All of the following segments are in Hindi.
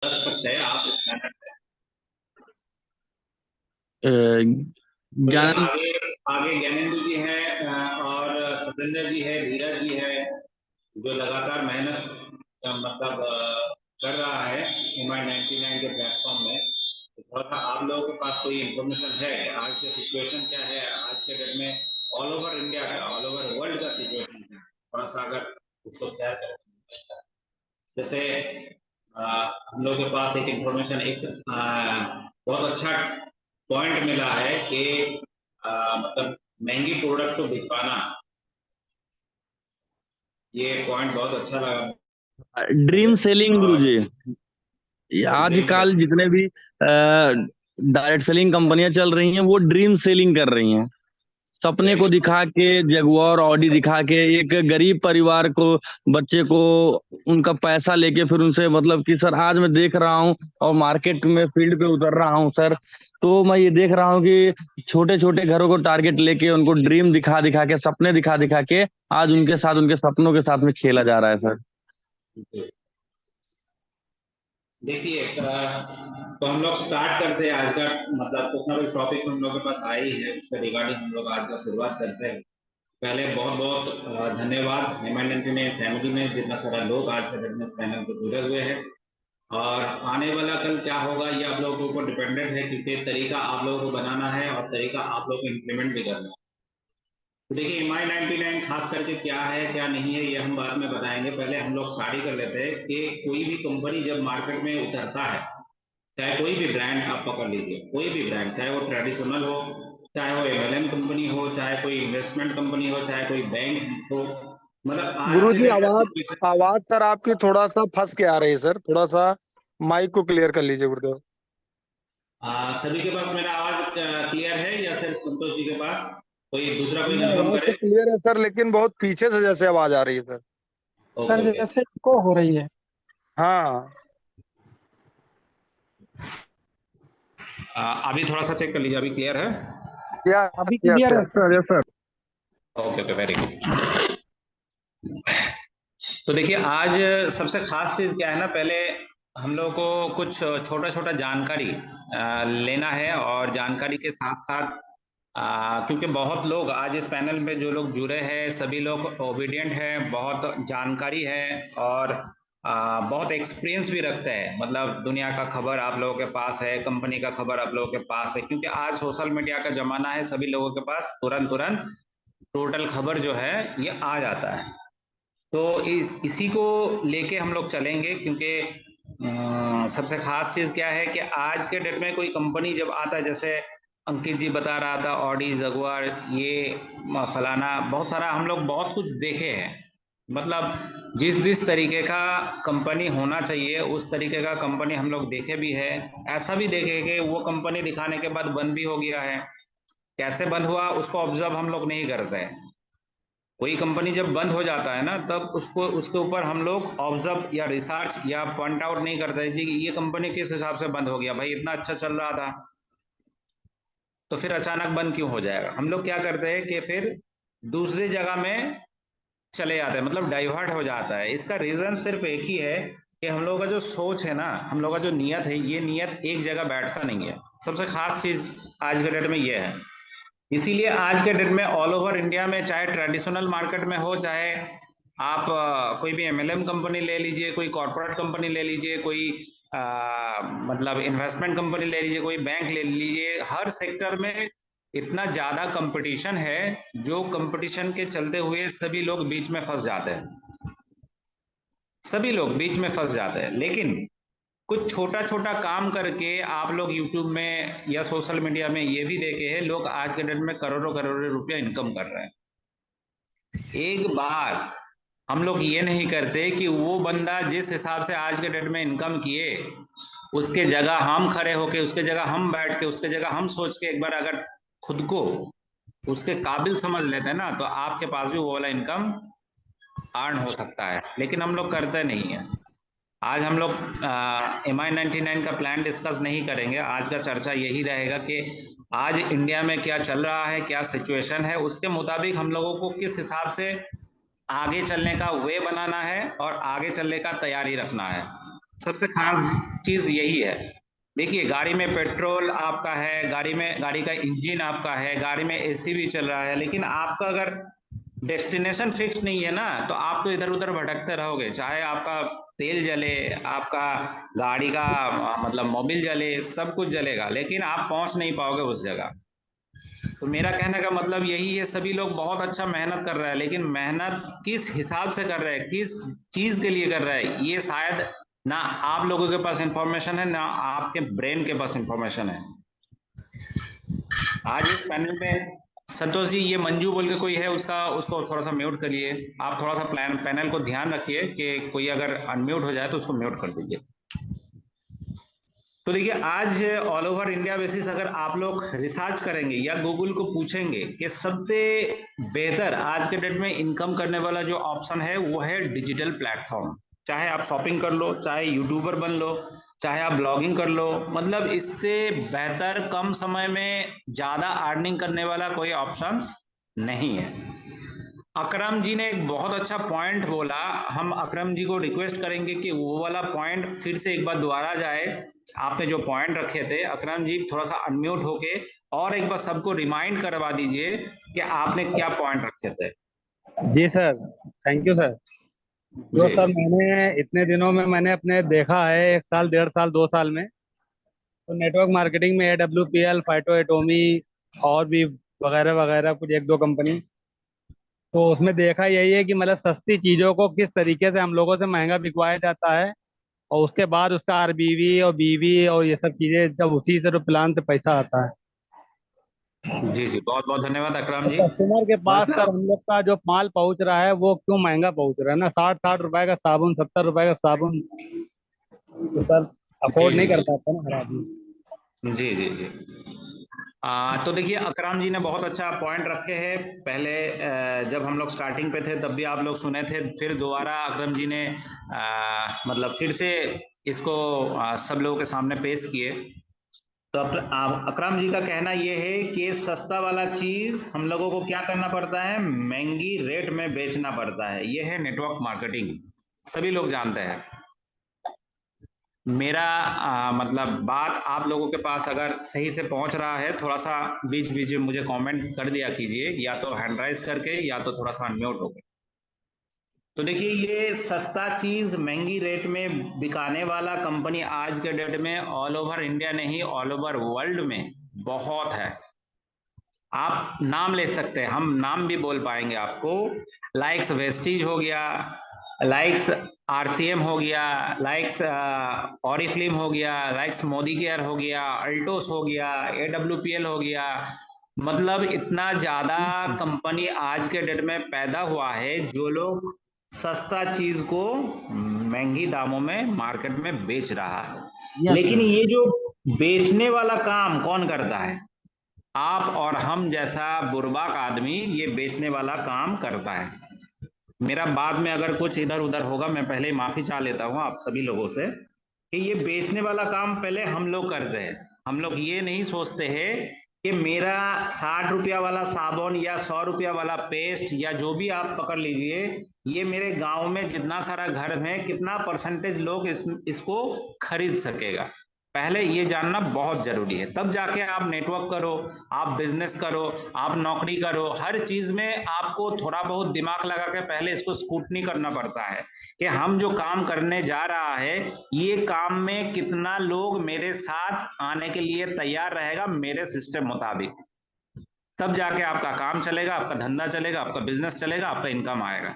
रख सकते हैं आप इस चैनल पे। अ, तो ये ज्ञान आगे आगे ज्ञानेंद्र जी है और सतेंद्र जी है, धीरज जी है, जो लगातार मेहनत मतलब कर रहा है MI99 के प्लेटफॉर्म में। तो थोड़ा सा आप लोगों के पास कोई इन्फॉर्मेशन है कि आज की सिचुएशन क्या है, आज के डेट में ऑल ओवर इंडिया का, ऑल ओवर वर्ल्ड का सिचुएशन क्या है, थोड़ा सा अगर उसको शेयर करें। जैसे हम लोग के पास एक इन्फॉर्मेशन, एक बहुत अच्छा पॉइंट मिला है कि मतलब महंगी प्रोडक्ट को बिकवाना, ये पॉइंट बहुत अच्छा लगा ड्रीम मुझे। सेलिंग और गुरुजी। ड्रीम आजकल जितने भी डायरेक्ट सेलिंग कंपनियां चल रही हैं वो ड्रीम सेलिंग कर रही हैं। सपने को सेलिंग। दिखा के, जगुआर ऑडी दिखा के एक गरीब परिवार को, बच्चे को, उनका पैसा लेके फिर उनसे मतलब कि सर आज मैं देख रहा हूँ और मार्केट में फील्ड पे उतर रहा हूँ सर, तो मैं ये देख रहा हूँ कि छोटे छोटे घरों को टारगेट लेके उनको ड्रीम दिखा दिखा के, सपने दिखा दिखा के आज उनके साथ, उनके सपनों के साथ में खेला जा रहा है सर। देखिए तो हम लोग स्टार्ट करते हैं आज का, मतलब कुछ ना कुछ टॉपिक हम लोग के पास आई है, उसके रिगार्डिंग हम लोग आज का शुरुआत करते हैं। पहले बहुत बहुत धन्यवाद MI99 ने, फैमिली में जितना सारा लोग आज के डेट में इस चैनल पे जुड़े हुए हैं। और आने वाला कल क्या होगा ये आप लोगों को डिपेंडेंट है, क्योंकि तरीका आप लोगों को बनाना है और तरीका आप लोगों को इम्प्लीमेंट भी करना है। तो देखिए MI99 खास करके क्या है क्या नहीं है ये हम बाद में बताएंगे। पहले हम लोग स्टार्ट ही कर लेते हैं कि कोई भी कंपनी जब मार्केट में उतरता है, चाहे कोई भी ब्रांड आप पकड़ लीजिए, कोई भी ब्रांड, चाहे वो ट्रेडिशनल हो, चाहे वो MLM कंपनी हो, चाहे कोई इन्वेस्टमेंट कंपनी हो, चाहे कोई बैंक हो, मतलब आज के गुरुजी, डेट आवाज में आवाज सर आपकी थोड़ा सा फंस के आ रही है सर, थोड़ा सा माइक को क्लियर कर लीजिए गुरुदेव। सभी के पास मेरा आवाज क्लियर है या सिर्फ संतोष जी के पास? कोई दूसरा कोई नहीं, कंफर्म आवाज तो करे। क्लियर है सर, लेकिन बहुत पीछे से जैसे आवाज आ रही है सर। Okay sir okay. जैसे को हो रही है। हाँ, अभी थोड़ा सा चेक कर लीजिए, अभी क्लियर है? या अभी यस क्लियर है yes sir. Sir, yes sir. Okay okay, very good. तो देखिए आज सबसे खास चीज क्या है ना, पहले हम लोग को कुछ छोटा छोटा जानकारी लेना है, और जानकारी के साथ साथ क्योंकि बहुत लोग आज इस पैनल में जो लोग जुड़े हैं सभी लोग ओबीडियंट हैं, बहुत जानकारी है और बहुत एक्सपीरियंस भी रखते हैं, मतलब दुनिया का खबर आप लोगों के पास है, कंपनी का खबर आप लोगों के पास है, क्योंकि आज सोशल मीडिया का जमाना है, सभी लोगों के पास तुरंत तुरंत टोटल खबर जो है ये आ जाता है। तो इसी को लेके हम लोग चलेंगे, क्योंकि सबसे खास चीज़ क्या है कि आज के डेट में कोई कंपनी जब आता है, जैसे अंकित जी बता रहा था ऑडी, जगुआर, ये फलाना, बहुत सारा हम लोग बहुत कुछ देखे हैं, मतलब जिस जिस तरीके का कंपनी होना चाहिए उस तरीके का कंपनी हम लोग देखे भी है। ऐसा भी देखे कि वो कंपनी दिखाने के बाद बंद भी हो गया है, कैसे बंद हुआ उसको ऑब्जर्व हम लोग नहीं करते हैं। कोई कंपनी जब बंद हो जाता है ना, तब उसको उसके ऊपर हम लोग ऑब्जर्व या रिसर्च या पॉइंट आउट नहीं करते कि ये कंपनी किस हिसाब से बंद हो गया, भाई इतना अच्छा चल रहा था तो फिर अचानक बंद क्यों हो जाएगा। हम लोग क्या करते हैं कि फिर दूसरी जगह में चले जाते हैं, मतलब डाइवर्ट हो जाता है। इसका रीजन सिर्फ एक ही है कि हम लोगों का जो सोच है ना, हम लोगों का जो नियत है, ये नियत एक जगह बैठता नहीं है। सबसे खास चीज आज के डेट में ये है। इसीलिए आज के डेट में ऑल ओवर इंडिया में, चाहे ट्रेडिशनल मार्केट में हो, चाहे आप कोई भी MLM कंपनी ले लीजिए, कोई कॉर्पोरेट कंपनी ले लीजिए, कोई मतलब इन्वेस्टमेंट कंपनी ले लीजिए, कोई बैंक ले लीजिए, हर सेक्टर में इतना ज़्यादा कंपटीशन है, जो कंपटीशन के चलते हुए सभी लोग बीच में फंस जाते हैं, सभी लोग बीच में फंस जाते हैं। लेकिन कुछ छोटा छोटा काम करके आप लोग यूट्यूब में या सोशल मीडिया में ये भी देखे हैं, लोग आज के डेट में करोड़ों करोड़ों रुपया इनकम कर रहे हैं। एक बार हम लोग ये नहीं करते कि वो बंदा जिस हिसाब से आज के डेट में इनकम किए, उसके जगह हम खड़े होके, उसके जगह हम बैठ के, उसके जगह हम सोच के एक बार अगर खुद को उसके काबिल समझ लेते हैं ना, तो आपके पास भी वो वाला इनकम अर्न हो सकता है। लेकिन हम लोग करते नहीं है। आज हम लोग MI99 का प्लान डिस्कस नहीं करेंगे। आज का चर्चा यही रहेगा कि आज इंडिया में क्या चल रहा है, क्या सिचुएशन है, उसके मुताबिक हम लोगों को किस हिसाब से आगे चलने का वे बनाना है और आगे चलने का तैयारी रखना है। सबसे खास चीज यही है। देखिए, गाड़ी में पेट्रोल आपका है, गाड़ी का इंजन आपका है, गाड़ी में एसी भी चल रहा है, लेकिन आपका अगर डेस्टिनेशन फिक्स नहीं है ना, तो आप तो इधर उधर भटकते रहोगे। चाहे आपका तेल जले, आपका गाड़ी का मतलब मोबिल जले, सब कुछ जलेगा, लेकिन आप पहुंच नहीं पाओगे उस जगह। तो मेरा कहने का मतलब यही है, सभी लोग बहुत अच्छा मेहनत कर रहे हैं, लेकिन मेहनत किस हिसाब से कर रहे हैं, किस चीज के लिए कर रहे हैं, ये शायद ना आप लोगों के पास इंफॉर्मेशन है, ना आपके ब्रेन के पास इंफॉर्मेशन है। आज इस पैनल में संतोष जी, ये मंजू बोल के कोई है, उसको थोड़ा सा म्यूट करिए। आप थोड़ा सा पैनल को ध्यान रखिए कि कोई अगर अनम्यूट हो जाए तो उसको म्यूट कर दीजिए। तो देखिए, आज ऑल ओवर इंडिया बेसिस अगर आप लोग रिसर्च करेंगे या गूगल को पूछेंगे कि सबसे बेहतर आज के डेट में इनकम करने वाला जो ऑप्शन है वो है डिजिटल प्लेटफॉर्म। चाहे आप शॉपिंग कर लो, चाहे यूट्यूबर बन लो, चाहे आप ब्लॉगिंग कर लो, मतलब इससे बेहतर कम समय में ज्यादा अर्निंग करने वाला कोई ऑप्शन नहीं है। अकरम जी ने एक बहुत अच्छा पॉइंट बोला, हम अकरम जी को रिक्वेस्ट करेंगे कि वो वाला पॉइंट फिर से एक बार दोबारा जाए। आपने जो पॉइंट रखे थे, अकरम जी थोड़ा सा अनम्यूट होके और एक बार सबको रिमाइंड करवा दीजिए कि आपने क्या पॉइंट रखे थे। जी सर, थैंक यू सर। जो जी सर मैंने इतने दिनों में मैंने अपने देखा है, 1 साल 1.5 साल 2 साल में, तो नेटवर्क मार्केटिंग में AWPL, फाइटो एटोमी और भी वगैरह वगैरह कुछ 1 2 कंपनी, तो उसमें देखा यही है कि मतलब सस्ती चीज़ों को किस तरीके से हम लोगों से महंगा बिकवाया जाता है, और उसके बाद उसका RBV और BV और ये सब चीज़ें जब उसी से तो प्लान से पैसा आता है, जी जी, बहुत बहुत धन्यवाद अकरम तो जी। कस्टमर के पास बस ना, सर हम लोग का जो माल पहुंच रहा है वो क्यों महंगा पहुंच रहा है ना। 60 60 रुपए का साबुन, 70 रुपए का साबुन, तो सर जी अफोर्ड नहीं जी कर जी पाता ना हर आदमी। जी जी जी। तो देखिए, अकराम जी ने बहुत अच्छा पॉइंट रखे हैं। पहले जब हम लोग स्टार्टिंग पे थे तब भी आप लोग सुने थे, फिर दोबारा अकरम जी ने मतलब फिर से इसको सब लोगों के सामने पेश किए। तो अकराम जी का कहना यह है कि सस्ता वाला चीज हम लोगों को क्या करना पड़ता है, महंगी रेट में बेचना पड़ता है। यह है नेटवर्क मार्केटिंग, सभी लोग जानते हैं। मेरा मतलब बात आप लोगों के पास अगर सही से पहुंच रहा है, थोड़ा सा बीच बीच में मुझे कमेंट कर दिया कीजिए, या तो हैंड राइज करके या तो थोड़ा सा अनम्यूट होकर। तो देखिए, ये सस्ता चीज महंगी रेट में बिकाने वाला कंपनी आज के डेट में ऑल ओवर इंडिया नहीं, ऑल ओवर वर्ल्ड में बहुत है। आप नाम ले सकते हैं, हम नाम भी बोल पाएंगे आपको। लाइक्स वेस्टीज हो गया, लाइक्स RCM हो गया, लाइक्स ऑरिफ्लिम हो गया, लाइक्स मोदी केयर हो गया, अल्टोस हो गया, AWPL हो गया। मतलब इतना ज्यादा कंपनी आज के डेट में पैदा हुआ है, जो लोग सस्ता चीज को महंगी दामों में मार्केट में बेच रहा है। यस लेकिन सर। ये जो बेचने वाला काम कौन करता है? आप और हम जैसा बुर्बाक आदमी ये बेचने वाला काम करता है। मेरा बाद में अगर कुछ इधर उधर होगा, मैं पहले ही माफी चाह लेता हूं आप सभी लोगों से, कि ये बेचने वाला काम पहले हम लोग करते हैं। हम लोग ये नहीं सोचते हैं कि मेरा 60 रुपया वाला साबुन या 100 रुपया वाला पेस्ट या जो भी आप पकड़ लीजिए, ये मेरे गांव में जितना सारा घर में कितना परसेंटेज लोग इसको खरीद सकेगा। पहले ये जानना बहुत जरूरी है, तब जाके आप नेटवर्क करो, आप बिजनेस करो, आप नौकरी करो। हर चीज में आपको थोड़ा बहुत दिमाग लगा के पहले इसको स्क्रूटनी करना पड़ता है कि हम जो काम करने जा रहा है, ये काम में कितना लोग मेरे साथ आने के लिए तैयार रहेगा मेरे सिस्टम मुताबिक। तब जाके आपका काम चलेगा, आपका धंधा चलेगा, आपका बिजनेस चलेगा, आपका इनकम आएगा।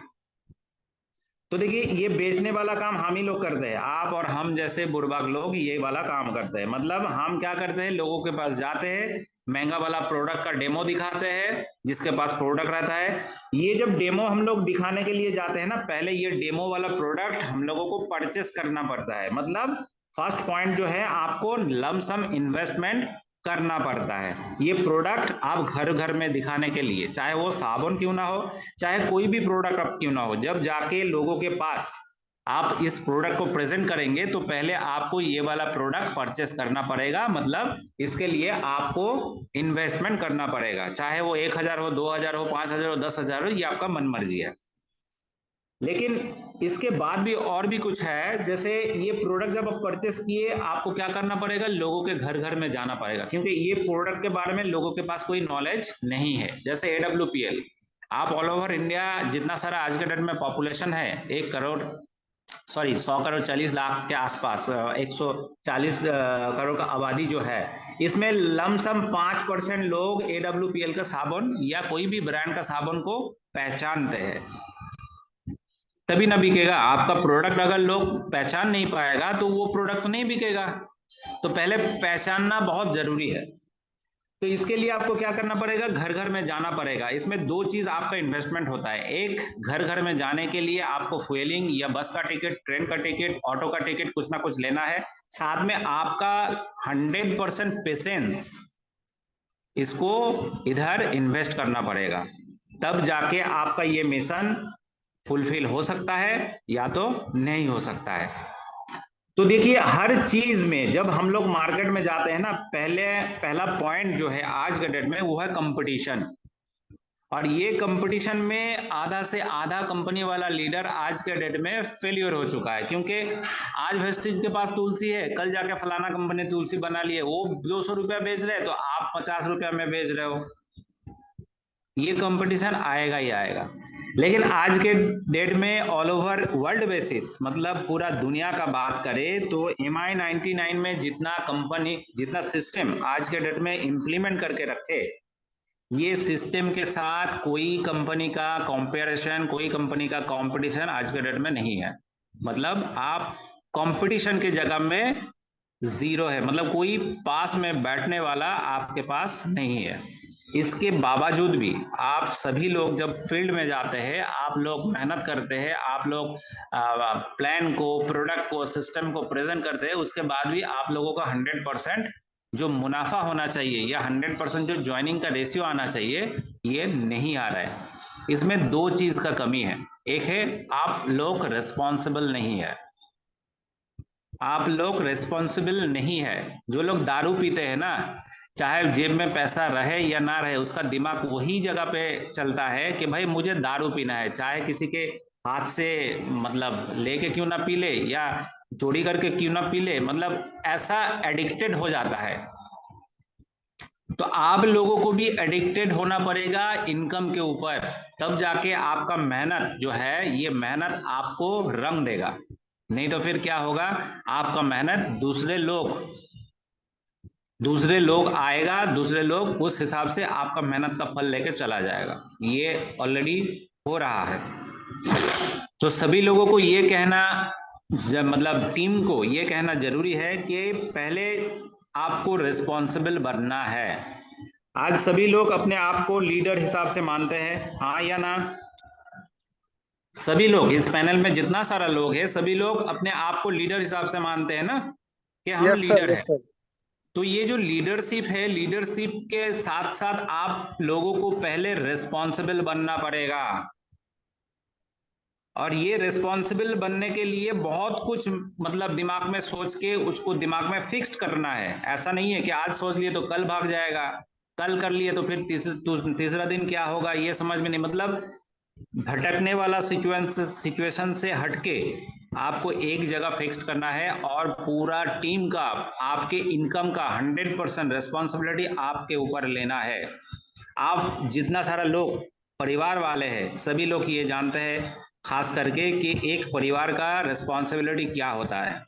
तो देखिए, ये बेचने वाला काम हम ही लोग करते हैं, आप और हम जैसे बुर्बाक लोग ये वाला काम करते हैं। मतलब हम क्या करते हैं, लोगों के पास जाते हैं, महंगा वाला प्रोडक्ट का डेमो दिखाते हैं, जिसके पास प्रोडक्ट रहता है। ये जब डेमो हम लोग दिखाने के लिए जाते हैं ना, पहले ये डेमो वाला प्रोडक्ट हम लोगों को परचेस करना पड़ता है। मतलब फर्स्ट पॉइंट जो है, आपको लमसम इन्वेस्टमेंट करना पड़ता है। ये प्रोडक्ट आप घर घर में दिखाने के लिए, चाहे वो साबुन क्यों ना हो, चाहे कोई भी प्रोडक्ट अब क्यों ना हो, जब जाके लोगों के पास आप इस प्रोडक्ट को प्रेजेंट करेंगे, तो पहले आपको ये वाला प्रोडक्ट परचेस करना पड़ेगा। मतलब इसके लिए आपको इन्वेस्टमेंट करना पड़ेगा, चाहे वो 1,000 हो, 2,000 हो, 5,000 हो, 10,000 हो, ये आपका मन मर्जी है। लेकिन इसके बाद भी और भी कुछ है, जैसे ये प्रोडक्ट जब आप परचेस किए, आपको क्या करना पड़ेगा, लोगों के घर घर में जाना पड़ेगा, क्योंकि ये प्रोडक्ट के बारे में लोगों के पास कोई नॉलेज नहीं है। जैसे AWPL, आप ऑल ओवर इंडिया जितना सारा आज के डेट में पॉपुलेशन है, 100 करोड़ 40 लाख के आसपास, 140 करोड़ का आबादी जो है, इसमें लमसम 5% लोग AWPL का साबुन या कोई भी ब्रांड का साबुन को पहचानते हैं। तभी ना बिकेगा। आपका प्रोडक्ट अगर लोग पहचान नहीं पाएगा तो वो प्रोडक्ट नहीं बिकेगा। तो पहले पहचानना बहुत जरूरी है। तो इसके लिए आपको क्या करना पड़ेगा, घर घर में जाना पड़ेगा। इसमें दो चीज आपका इन्वेस्टमेंट होता है। एक, घर घर में जाने के लिए आपको फ्यूलिंग या बस का टिकट, ट्रेन का टिकट, ऑटो का टिकट कुछ ना कुछ लेना है। साथ में आपका 100% पेशेंस इसको इधर इन्वेस्ट करना पड़ेगा, तब जाके आपका ये मिशन फुलफिल हो सकता है या तो नहीं हो सकता है। तो देखिए, हर चीज में जब हम लोग मार्केट में जाते हैं ना, पहला पॉइंट जो है आज के डेट में वो है कंपटीशन। और ये कंपटीशन में आधा से आधा कंपनी वाला लीडर आज के डेट में फेलियर हो चुका है, क्योंकि आज वेस्टीज के पास तुलसी है, कल जाके फलाना कंपनी तुलसी बना ली है, वो 200 रुपया बेच रहे हैं तो आप 50 रुपया में बेच रहे हो। ये कंपटीशन आएगा ही आएगा। लेकिन आज के डेट में ऑल ओवर वर्ल्ड बेसिस, मतलब पूरा दुनिया का बात करें तो MI 99 में जितना सिस्टम आज के डेट में इंप्लीमेंट करके रखे, ये सिस्टम के साथ कोई कंपनी का कंपैरिजन, कोई कंपनी का कंपटीशन आज के डेट में नहीं है। मतलब आप कंपटीशन के जगह में जीरो है, मतलब कोई पास में बैठने वाला आपके पास नहीं है। इसके बावजूद भी आप सभी लोग जब फील्ड में जाते हैं, आप लोग मेहनत करते हैं, आप लोग प्लान को, प्रोडक्ट को, सिस्टम को प्रेजेंट करते हैं, उसके बाद भी आप लोगों का 100% जो मुनाफा होना चाहिए या 100% जो ज्वाइनिंग का रेशियो आना चाहिए, ये नहीं आ रहा है। इसमें दो चीज का कमी है। एक है, आप लोग रेस्पॉन्सिबल नहीं है। आप लोग रेस्पॉन्सिबल नहीं है। जो लोग दारू पीते हैं ना, चाहे जेब में पैसा रहे या ना रहे, उसका दिमाग वही जगह पे चलता है कि भाई मुझे दारू पीना है, चाहे किसी के हाथ से मतलब लेके क्यों ना पी ले या चोरी करके क्यों ना पी ले, मतलब ऐसा एडिक्टेड हो जाता है। तो आप लोगों को भी एडिक्टेड होना पड़ेगा इनकम के ऊपर, तब जाके आपका मेहनत जो है, ये मेहनत आपको रंग देगा। नहीं तो फिर क्या होगा, आपका मेहनत दूसरे लोग आएगा, दूसरे लोग उस हिसाब से आपका मेहनत का फल लेके चला जाएगा। ये ऑलरेडी हो रहा है। तो सभी लोगों को ये कहना, मतलब टीम को ये कहना जरूरी है कि पहले आपको रिस्पॉन्सिबल बनना है। आज सभी लोग अपने आप को लीडर हिसाब से मानते हैं, हाँ या ना? सभी लोग इस पैनल में जितना सारा लोग है, सभी लोग अपने आप को लीडर हिसाब से मानते हैं ना, कि हम यस सर, लीडर यस हैं। सर। तो ये जो लीडरशिप है, लीडरशिप के साथ साथ आप लोगों को पहले रिस्पॉन्सिबल बनना पड़ेगा। और ये रिस्पॉन्सिबल बनने के लिए बहुत कुछ मतलब दिमाग में सोच के उसको दिमाग में फिक्स्ड करना है। ऐसा नहीं है कि आज सोच लिए तो कल भाग जाएगा, कल कर लिए तो फिर तीसरा दिन क्या होगा ये समझ में नहीं। मतलब भटकने वाला सिचुएशन से हटके आपको एक जगह फिक्स्ड करना है, और पूरा टीम का, आपके इनकम का 100% रिस्पॉन्सिबिलिटी आपके ऊपर लेना है। आप जितना सारा लोग परिवार वाले हैं, सभी लोग ये जानते हैं खास करके कि एक परिवार का रिस्पॉन्सिबिलिटी क्या होता है।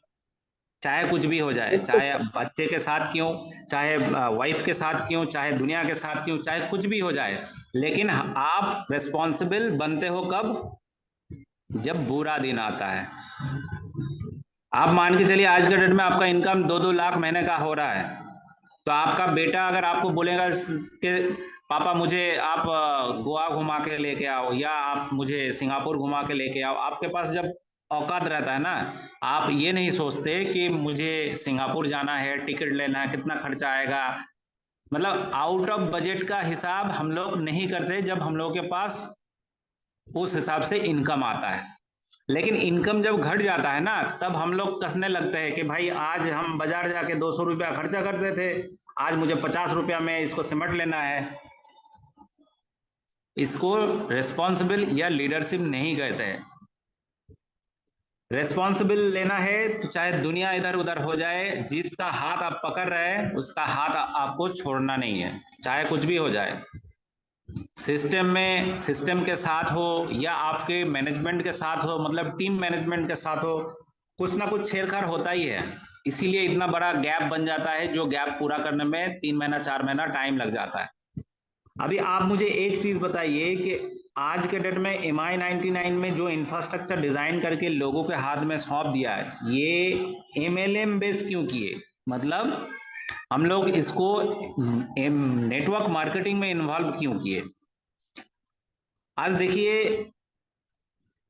चाहे कुछ भी हो जाए, बिल्कुल चाहे सर। बच्चे के साथ क्यों, चाहे वाइफ के साथ क्यों, चाहे दुनिया के साथ क्यों, चाहे कुछ भी हो जाए, लेकिन आप रिस्पॉन्सिबल बनते हो कब, जब बुरा दिन आता है। आप मान के चलिए आज के डेट में आपका इनकम 2-2 लाख महीने का हो रहा है, तो आपका बेटा अगर आपको बोलेगा कि पापा मुझे आप गोवा घुमा के लेके आओ, या आप मुझे सिंगापुर घुमा के लेके आओ, आपके पास जब औकात रहता है ना, आप ये नहीं सोचते कि मुझे सिंगापुर जाना है, टिकट लेना है, कितना खर्चा आएगा। मतलब आउट ऑफ बजट का हिसाब हम लोग नहीं करते जब हम लोगों के पास उस हिसाब से इनकम आता है। लेकिन इनकम जब घट जाता है ना, तब हम लोग कसने लगते हैं कि भाई आज हम बाजार जाके 200 रुपया खर्चा करते थे, आज मुझे 50 रुपया में इसको सिमट लेना है। इसको रिस्पॉन्सिबल या लीडरशिप नहीं कहते हैं। रेस्पॉन्सिबल लेना है तो चाहे दुनिया इधर उधर हो जाए, जिसका हाथ आप पकड़ रहे हैं उसका हाथ आपको छोड़ना नहीं है, चाहे कुछ भी हो जाए। सिस्टम में, सिस्टम के साथ हो या आपके मैनेजमेंट के साथ हो, मतलब टीम मैनेजमेंट के साथ हो, कुछ ना कुछ छेड़छाड़ होता ही है। इसीलिए इतना बड़ा गैप बन जाता है, जो गैप पूरा करने में 3 महीना 4 महीना टाइम लग जाता है। अभी आप मुझे एक चीज बताइए कि आज के डेट में MI99 में जो इंफ्रास्ट्रक्चर डिजाइन करके लोगों के हाथ में सौंप दिया है, ये MLM बेस क्यों किए? मतलब हम लोग इसको नेटवर्क मार्केटिंग में इन्वॉल्व क्यों किए? आज देखिए,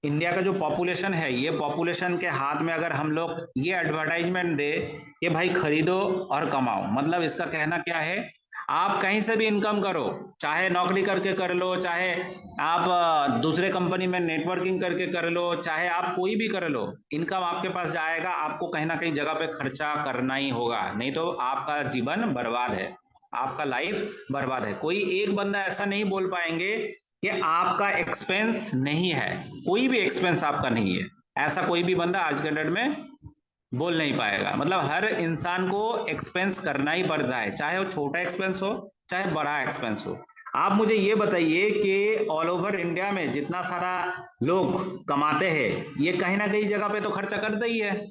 इंडिया का जो पॉपुलेशन है, ये पॉपुलेशन के हाथ में अगर हम लोग ये एडवर्टाइजमेंट दे कि भाई खरीदो और कमाओ, मतलब इसका कहना क्या है, आप कहीं से भी इनकम करो, चाहे नौकरी करके कर लो, चाहे आप दूसरे कंपनी में नेटवर्किंग करके कर लो, चाहे आप कोई भी कर लो, इनकम आपके पास जाएगा, आपको कहीं ना कहीं जगह पे खर्चा करना ही होगा, नहीं तो आपका जीवन बर्बाद है, आपका लाइफ बर्बाद है। कोई एक बंदा ऐसा नहीं बोल पाएंगे कि आपका एक्सपेंस नहीं है, कोई भी एक्सपेंस आपका नहीं है, ऐसा कोई भी बंदा आज के डेट में बोल नहीं पाएगा। मतलब हर इंसान को एक्सपेंस करना ही पड़ता है, चाहे वो छोटा एक्सपेंस हो चाहे बड़ा एक्सपेंस हो। आप मुझे ये बताइए कि ऑल ओवर इंडिया में जितना सारा लोग कमाते हैं, ये कहीं ना कहीं जगह पे तो खर्चा करते ही है,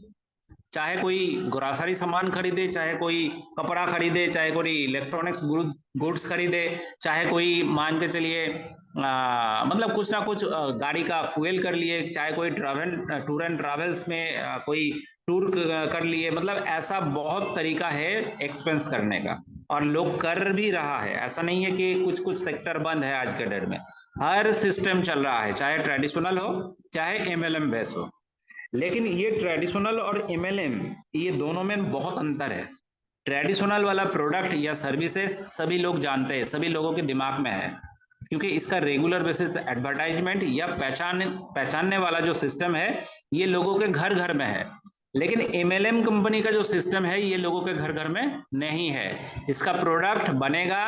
चाहे कोई ग्रोसरी सामान खरीदे, चाहे कोई कपड़ा खरीदे, चाहे कोई इलेक्ट्रॉनिक्स गुड्स खरीदे, चाहे कोई मान के चलिए मतलब कुछ ना कुछ गाड़ी का फ्यूल कर लिए, चाहे कोई टूर एंड ट्रैवल्स में कोई टूर कर लिए, मतलब ऐसा बहुत तरीका है एक्सपेंस करने का, और लोग कर भी रहा है। ऐसा नहीं है कि कुछ कुछ सेक्टर बंद है, आज के डेट में हर सिस्टम चल रहा है, चाहे ट्रेडिशनल हो चाहे MLM बेस हो। लेकिन ये ट्रेडिशनल और MLM, ये दोनों में बहुत अंतर है। ट्रेडिशनल वाला प्रोडक्ट या सर्विसेज सभी लोग जानते हैं, सभी लोगों के दिमाग में है, क्योंकि इसका रेगुलर बेसिस एडवर्टाइजमेंट या पहचानने वाला जो सिस्टम है, ये लोगों के घर घर में है। लेकिन MLM कंपनी का जो सिस्टम है, ये लोगों के घर घर में नहीं है। इसका प्रोडक्ट बनेगा,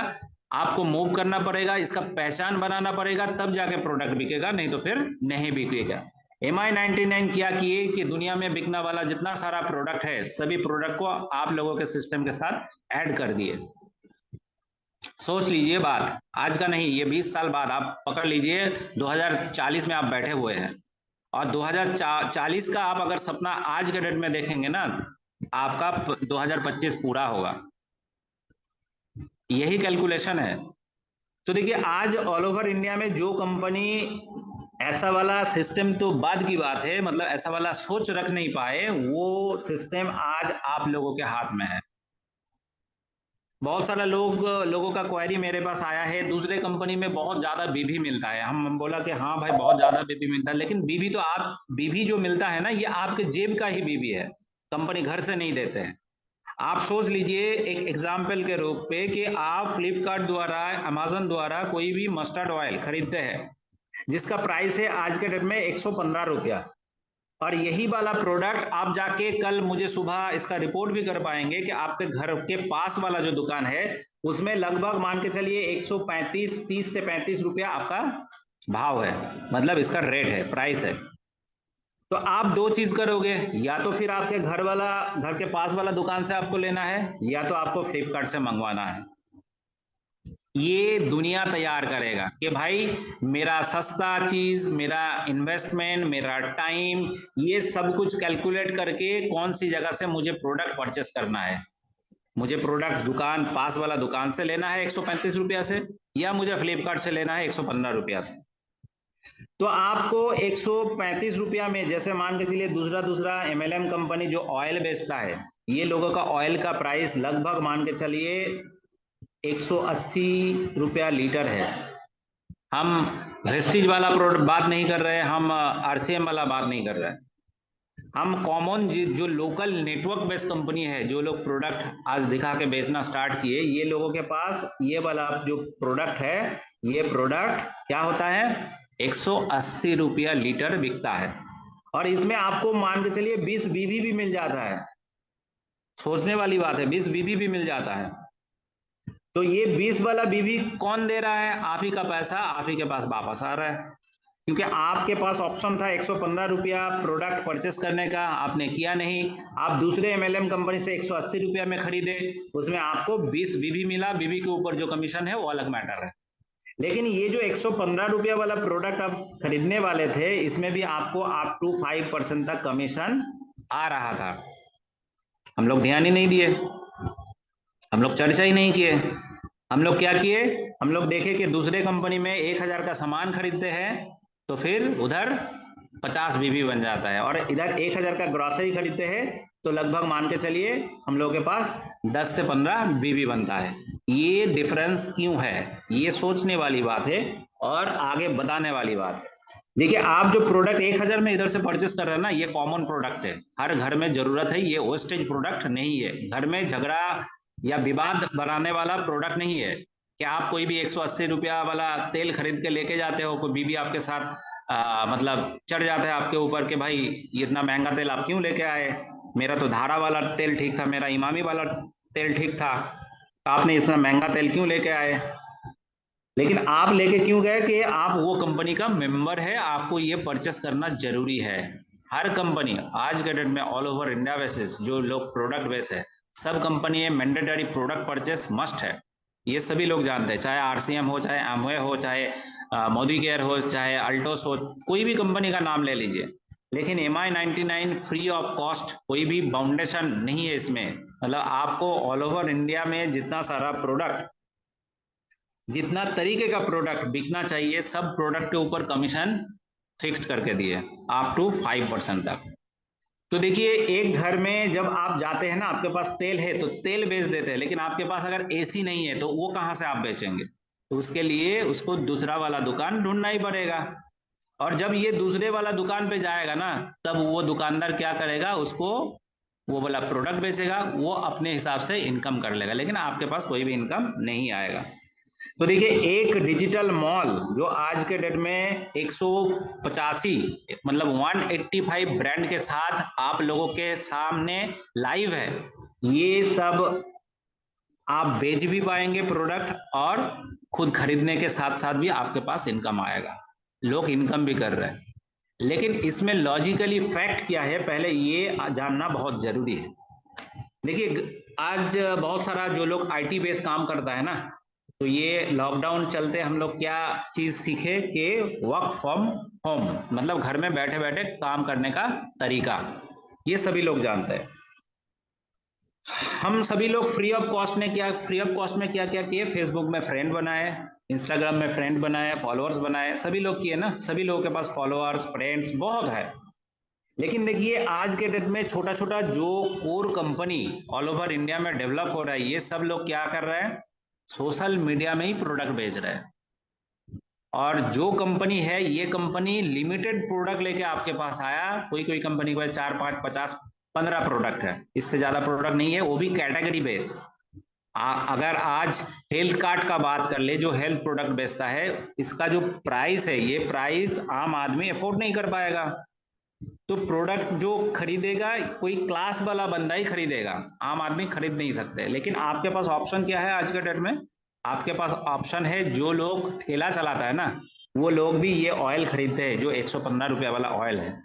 आपको मूव करना पड़ेगा, इसका पहचान बनाना पड़ेगा, तब जाके प्रोडक्ट बिकेगा, नहीं तो फिर नहीं बिकेगा। MI99 क्या किए कि दुनिया में बिकने वाला जितना सारा प्रोडक्ट है, सभी प्रोडक्ट को आप लोगों के सिस्टम के साथ ऐड कर दिए। सोच लीजिए बात, आज का नहीं, ये 20 साल बाद आप पकड़ लीजिए, 2040 में आप बैठे हुए हैं, और 2040 का आप अगर सपना आज के डेट में देखेंगे ना, आपका 2025 पूरा होगा, यही कैलकुलेशन है। तो देखिए, आज ऑल ओवर इंडिया में जो कंपनी ऐसा वाला सिस्टम, तो बाद की बात है, मतलब ऐसा वाला सोच रख नहीं पाए, वो सिस्टम आज आप लोगों के हाथ में है। बहुत सारा लोगों का क्वेरी मेरे पास आया है, दूसरे कंपनी में बहुत ज्यादा बीबी मिलता है। हम बोला कि हाँ भाई बहुत ज्यादा बीबी मिलता है, लेकिन बीबी तो आप, बीबी जो मिलता है ना, ये आपके जेब का ही बीबी है, कंपनी घर से नहीं देते हैं। आप सोच लीजिए एक एग्जाम्पल के रूप पे कि आप फ्लिपकार्ट द्वारा, अमेजन द्वारा कोई भी मस्टर्ड ऑयल खरीदते हैं, जिसका प्राइस है आज के डेट में 115 रुपया, और यही वाला प्रोडक्ट आप जाके कल मुझे सुबह इसका रिपोर्ट भी कर पाएंगे कि आपके घर के पास वाला जो दुकान है, उसमें लगभग मान के चलिए 135, 30 से 35 रुपया आपका भाव है, मतलब इसका रेट है, प्राइस है। तो आप दो चीज करोगे, या तो फिर आपके घर के पास वाला दुकान से आपको लेना है, या तो आपको फ्लिपकार्ट से मंगवाना है। ये दुनिया तैयार करेगा कि भाई मेरा सस्ता चीज, मेरा इन्वेस्टमेंट, मेरा टाइम, ये सब कुछ कैलकुलेट करके कौन सी जगह से मुझे प्रोडक्ट परचेस करना है। मुझे प्रोडक्ट दुकान, पास वाला दुकान से लेना है 135 रुपया से, या मुझे फ्लिपकार्ट से लेना है 115 रुपया से। तो आपको 135 रुपया में, जैसे मान के चलिए दूसरा MLM कंपनी जो ऑयल बेचता है, ये लोगों का ऑयल का प्राइस लगभग मान के चलिए 180 रुपया लीटर है। हम वेस्टीज वाला प्रोडक्ट बात नहीं कर रहे हैं, हम RCM वाला बात नहीं कर रहे हैं, हम कॉमन जो लोकल नेटवर्क बेस्ड कंपनी है, जो लोग प्रोडक्ट आज दिखा के बेचना स्टार्ट किए, ये लोगों के पास ये वाला जो प्रोडक्ट है, ये प्रोडक्ट क्या होता है, 180 रुपया लीटर बिकता है, और इसमें आपको मान के चलिए 20 बीबी भी मिल जाता है। सोचने वाली बात है, 20 बीबी भी मिल जाता है। तो ये 20 वाला बीबी कौन दे रहा है? आप ही का पैसा आप ही के पास वापस आ रहा है। क्योंकि आपके पास ऑप्शन था 115 रुपया प्रोडक्ट परचेस करने का, आपने किया नहीं। आप दूसरे एमएलएम कंपनी से 180 रुपया में खरीदे, उसमें आपको 20 बीबी मिला, बीबी के ऊपर जो कमीशन है वो अलग मैटर है। लेकिन ये जो 115 रुपया वाला प्रोडक्ट आप खरीदने वाले थे, इसमें भी आपको अप टू 5% तक कमीशन आ रहा था। हम लोग ध्यान ही नहीं दिए, हम लोग चर्चा ही नहीं किए। हम लोग क्या किए, हम लोग देखे कि दूसरे कंपनी में 1000 का सामान खरीदते हैं तो फिर उधर 50 बीबी बन जाता है, और इधर 1000 का ग्रॉसरी खरीदते हैं तो लगभग मान के चलिए हम लोग के पास 10 से 15 बीबी बनता है। ये डिफरेंस क्यों है, ये सोचने वाली बात है और आगे बताने वाली बात है। देखिए, आप जो प्रोडक्ट 1000 में इधर से परचेस कर रहे हैं ना, ये कॉमन प्रोडक्ट है, हर घर में जरूरत है, ये वेस्टेज प्रोडक्ट नहीं है, घर में झगड़ा या विवाद बनाने वाला प्रोडक्ट नहीं है। क्या आप कोई भी 180 रुपया वाला तेल खरीद के लेके जाते हो, कोई बीबी आपके साथ मतलब चढ़ जाता है आपके ऊपर कि भाई ये इतना महंगा तेल आप क्यों लेके आए, मेरा तो धारा वाला तेल ठीक था, मेरा इमामी वाला तेल ठीक था, आपने इतना महंगा तेल क्यों लेके आए। लेकिन आप लेके क्यों गए कि आप वो कंपनी का मेंबर है, आपको ये परचेस करना जरूरी है। हर कंपनी आज के डेट में ऑल ओवर इंडिया बेसिस जो लोग प्रोडक्ट बेस है, सब कंपनी है मैंडेटरी प्रोडक्ट परचेस मस्ट है, ये सभी लोग जानते हैं, चाहे आरसीएम हो, चाहे एमवे हो, चाहे मोदी केयर हो, चाहे अल्टोस हो, कोई भी कंपनी का नाम ले लीजिए। लेकिन MI99 फ्री ऑफ कॉस्ट, कोई भी बाउंडेशन नहीं है इसमें, मतलब आपको ऑल ओवर इंडिया में जितना सारा प्रोडक्ट, जितना तरीके का प्रोडक्ट बिकना चाहिए, सब प्रोडक्ट के ऊपर कमीशन फिक्स्ड करके दिए अप टू 5% तक। तो देखिए, एक घर में जब आप जाते हैं ना, आपके पास तेल है तो तेल बेच देते हैं, लेकिन आपके पास अगर एसी नहीं है तो वो कहां से आप बेचेंगे, तो उसके लिए उसको दूसरा वाला दुकान ढूंढना ही पड़ेगा। और जब ये दूसरे वाला दुकान पे जाएगा ना, तब वो दुकानदार क्या करेगा, उसको वो वाला प्रोडक्ट बेचेगा, वो अपने हिसाब से इनकम कर लेगा, लेकिन आपके पास कोई भी इनकम नहीं आएगा। तो देखिए, एक डिजिटल मॉल जो आज के डेट में 185 मतलब 185 ब्रांड के साथ आप लोगों के सामने लाइव है, ये सब आप बेच भी पाएंगे प्रोडक्ट, और खुद खरीदने के साथ साथ भी आपके पास इनकम आएगा, लोग इनकम भी कर रहे हैं। लेकिन इसमें लॉजिकली फैक्ट क्या है, पहले ये जानना बहुत जरूरी है। देखिए, आज बहुत सारा जो लोग आईटी बेस काम करता है ना, तो ये लॉकडाउन चलते हम लोग क्या चीज सीखे कि वर्क फ्रॉम होम, मतलब घर में बैठे बैठे काम करने का तरीका, ये सभी लोग जानते हैं। हम सभी लोग फ्री ऑफ कॉस्ट में क्या क्या किए, फेसबुक में फ्रेंड बनाए, इंस्टाग्राम में फ्रेंड बनाए, फॉलोअर्स बनाए, सभी लोग किए ना, सभी लोगों के पास फॉलोअर्स फ्रेंड्स बहुत है। लेकिन देखिए, आज के डेट में छोटा छोटा जो core company all over India में डेवलप हो रहा है, ये सब लोग क्या कर रहे हैं, सोशल मीडिया में ही प्रोडक्ट बेच रहे हैं। और जो कंपनी है, ये कंपनी लिमिटेड प्रोडक्ट लेके आपके पास आया, कोई कोई कंपनी के पास 4 5 50 15 प्रोडक्ट है, इससे ज्यादा प्रोडक्ट नहीं है, वो भी कैटेगरी बेस। अगर आज हेल्थ कार्ड का बात कर ले, जो हेल्थ प्रोडक्ट बेचता है, इसका जो प्राइस है, ये प्राइस आम आदमी अफोर्ड नहीं कर पाएगा। तो प्रोडक्ट जो खरीदेगा, कोई क्लास वाला बंदा ही खरीदेगा, आम आदमी खरीद नहीं सकते। लेकिन आपके पास ऑप्शन क्या है आज के डेट में, आपके पास ऑप्शन है, जो लोग ठेला चलाता है ना, वो लोग भी ये ऑयल खरीदते हैं, जो 115 रुपया वाला ऑयल है।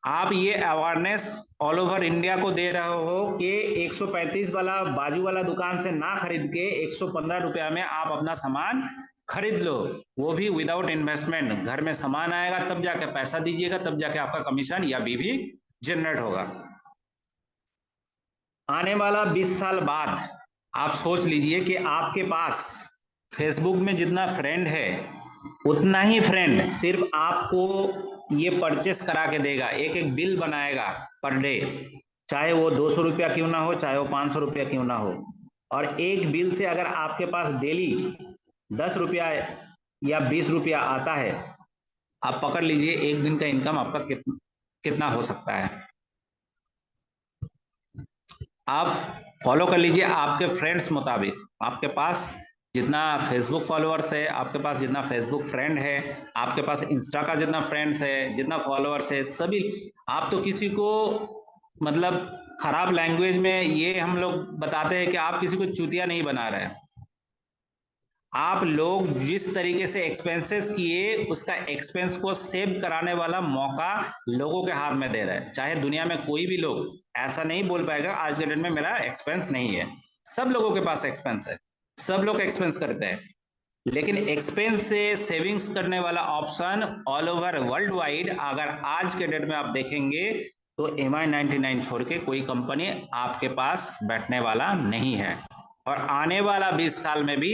आप ये अवेयरनेस ऑल ओवर इंडिया को दे रहे हो कि 135 वाला बाजू वाला दुकान से ना खरीद के 115 रुपया में आप अपना सामान खरीद लो, वो भी विदाउट इन्वेस्टमेंट। घर में सामान आएगा तब जाके पैसा दीजिएगा, तब जाके आपका कमीशन या बीवी जनरेट होगा। आने वाला 20 साल बाद आप सोच लीजिए कि आपके पास फेसबुक में जितना फ्रेंड है, उतना ही फ्रेंड सिर्फ आपको ये परचेस करा के देगा, एक एक बिल बनाएगा पर डे, चाहे वो 200 रुपया क्यों ना हो, चाहे वो 500 रुपया क्यों ना हो। और एक बिल से अगर आपके पास डेली 10 रुपया या 20 रुपया आता है, आप पकड़ लीजिए एक दिन का इनकम आपका कितना हो सकता है। आप फॉलो कर लीजिए आपके फ्रेंड्स मुताबिक, आपके पास जितना फेसबुक फॉलोअर्स है, आपके पास जितना फेसबुक फ्रेंड है, आपके पास इंस्टा का जितना फ्रेंड्स है, जितना फॉलोअर्स है, सभी आप तो किसी को मतलब खराब लैंग्वेज में ये हम लोग बताते हैं कि आप किसी को चूतिया नहीं बना रहे हैं। आप लोग जिस तरीके से एक्सपेंसेस किए, उसका एक्सपेंस को सेव कराने वाला मौका लोगों के हाथ में दे रहे हैं। चाहे दुनिया में कोई भी लोग ऐसा नहीं बोल पाएगा आज के डेट में मेरा एक्सपेंस नहीं है। सब लोगों के पास एक्सपेंस है, सब लोग एक्सपेंस करते हैं, लेकिन एक्सपेंस से सेविंग्स करने वाला option all over world wide अगर आज के डेट में आप देखेंगे तो MI99 छोड़ के कोई कंपनी आपके पास बैठने वाला नहीं है। और आने वाला 20 साल में भी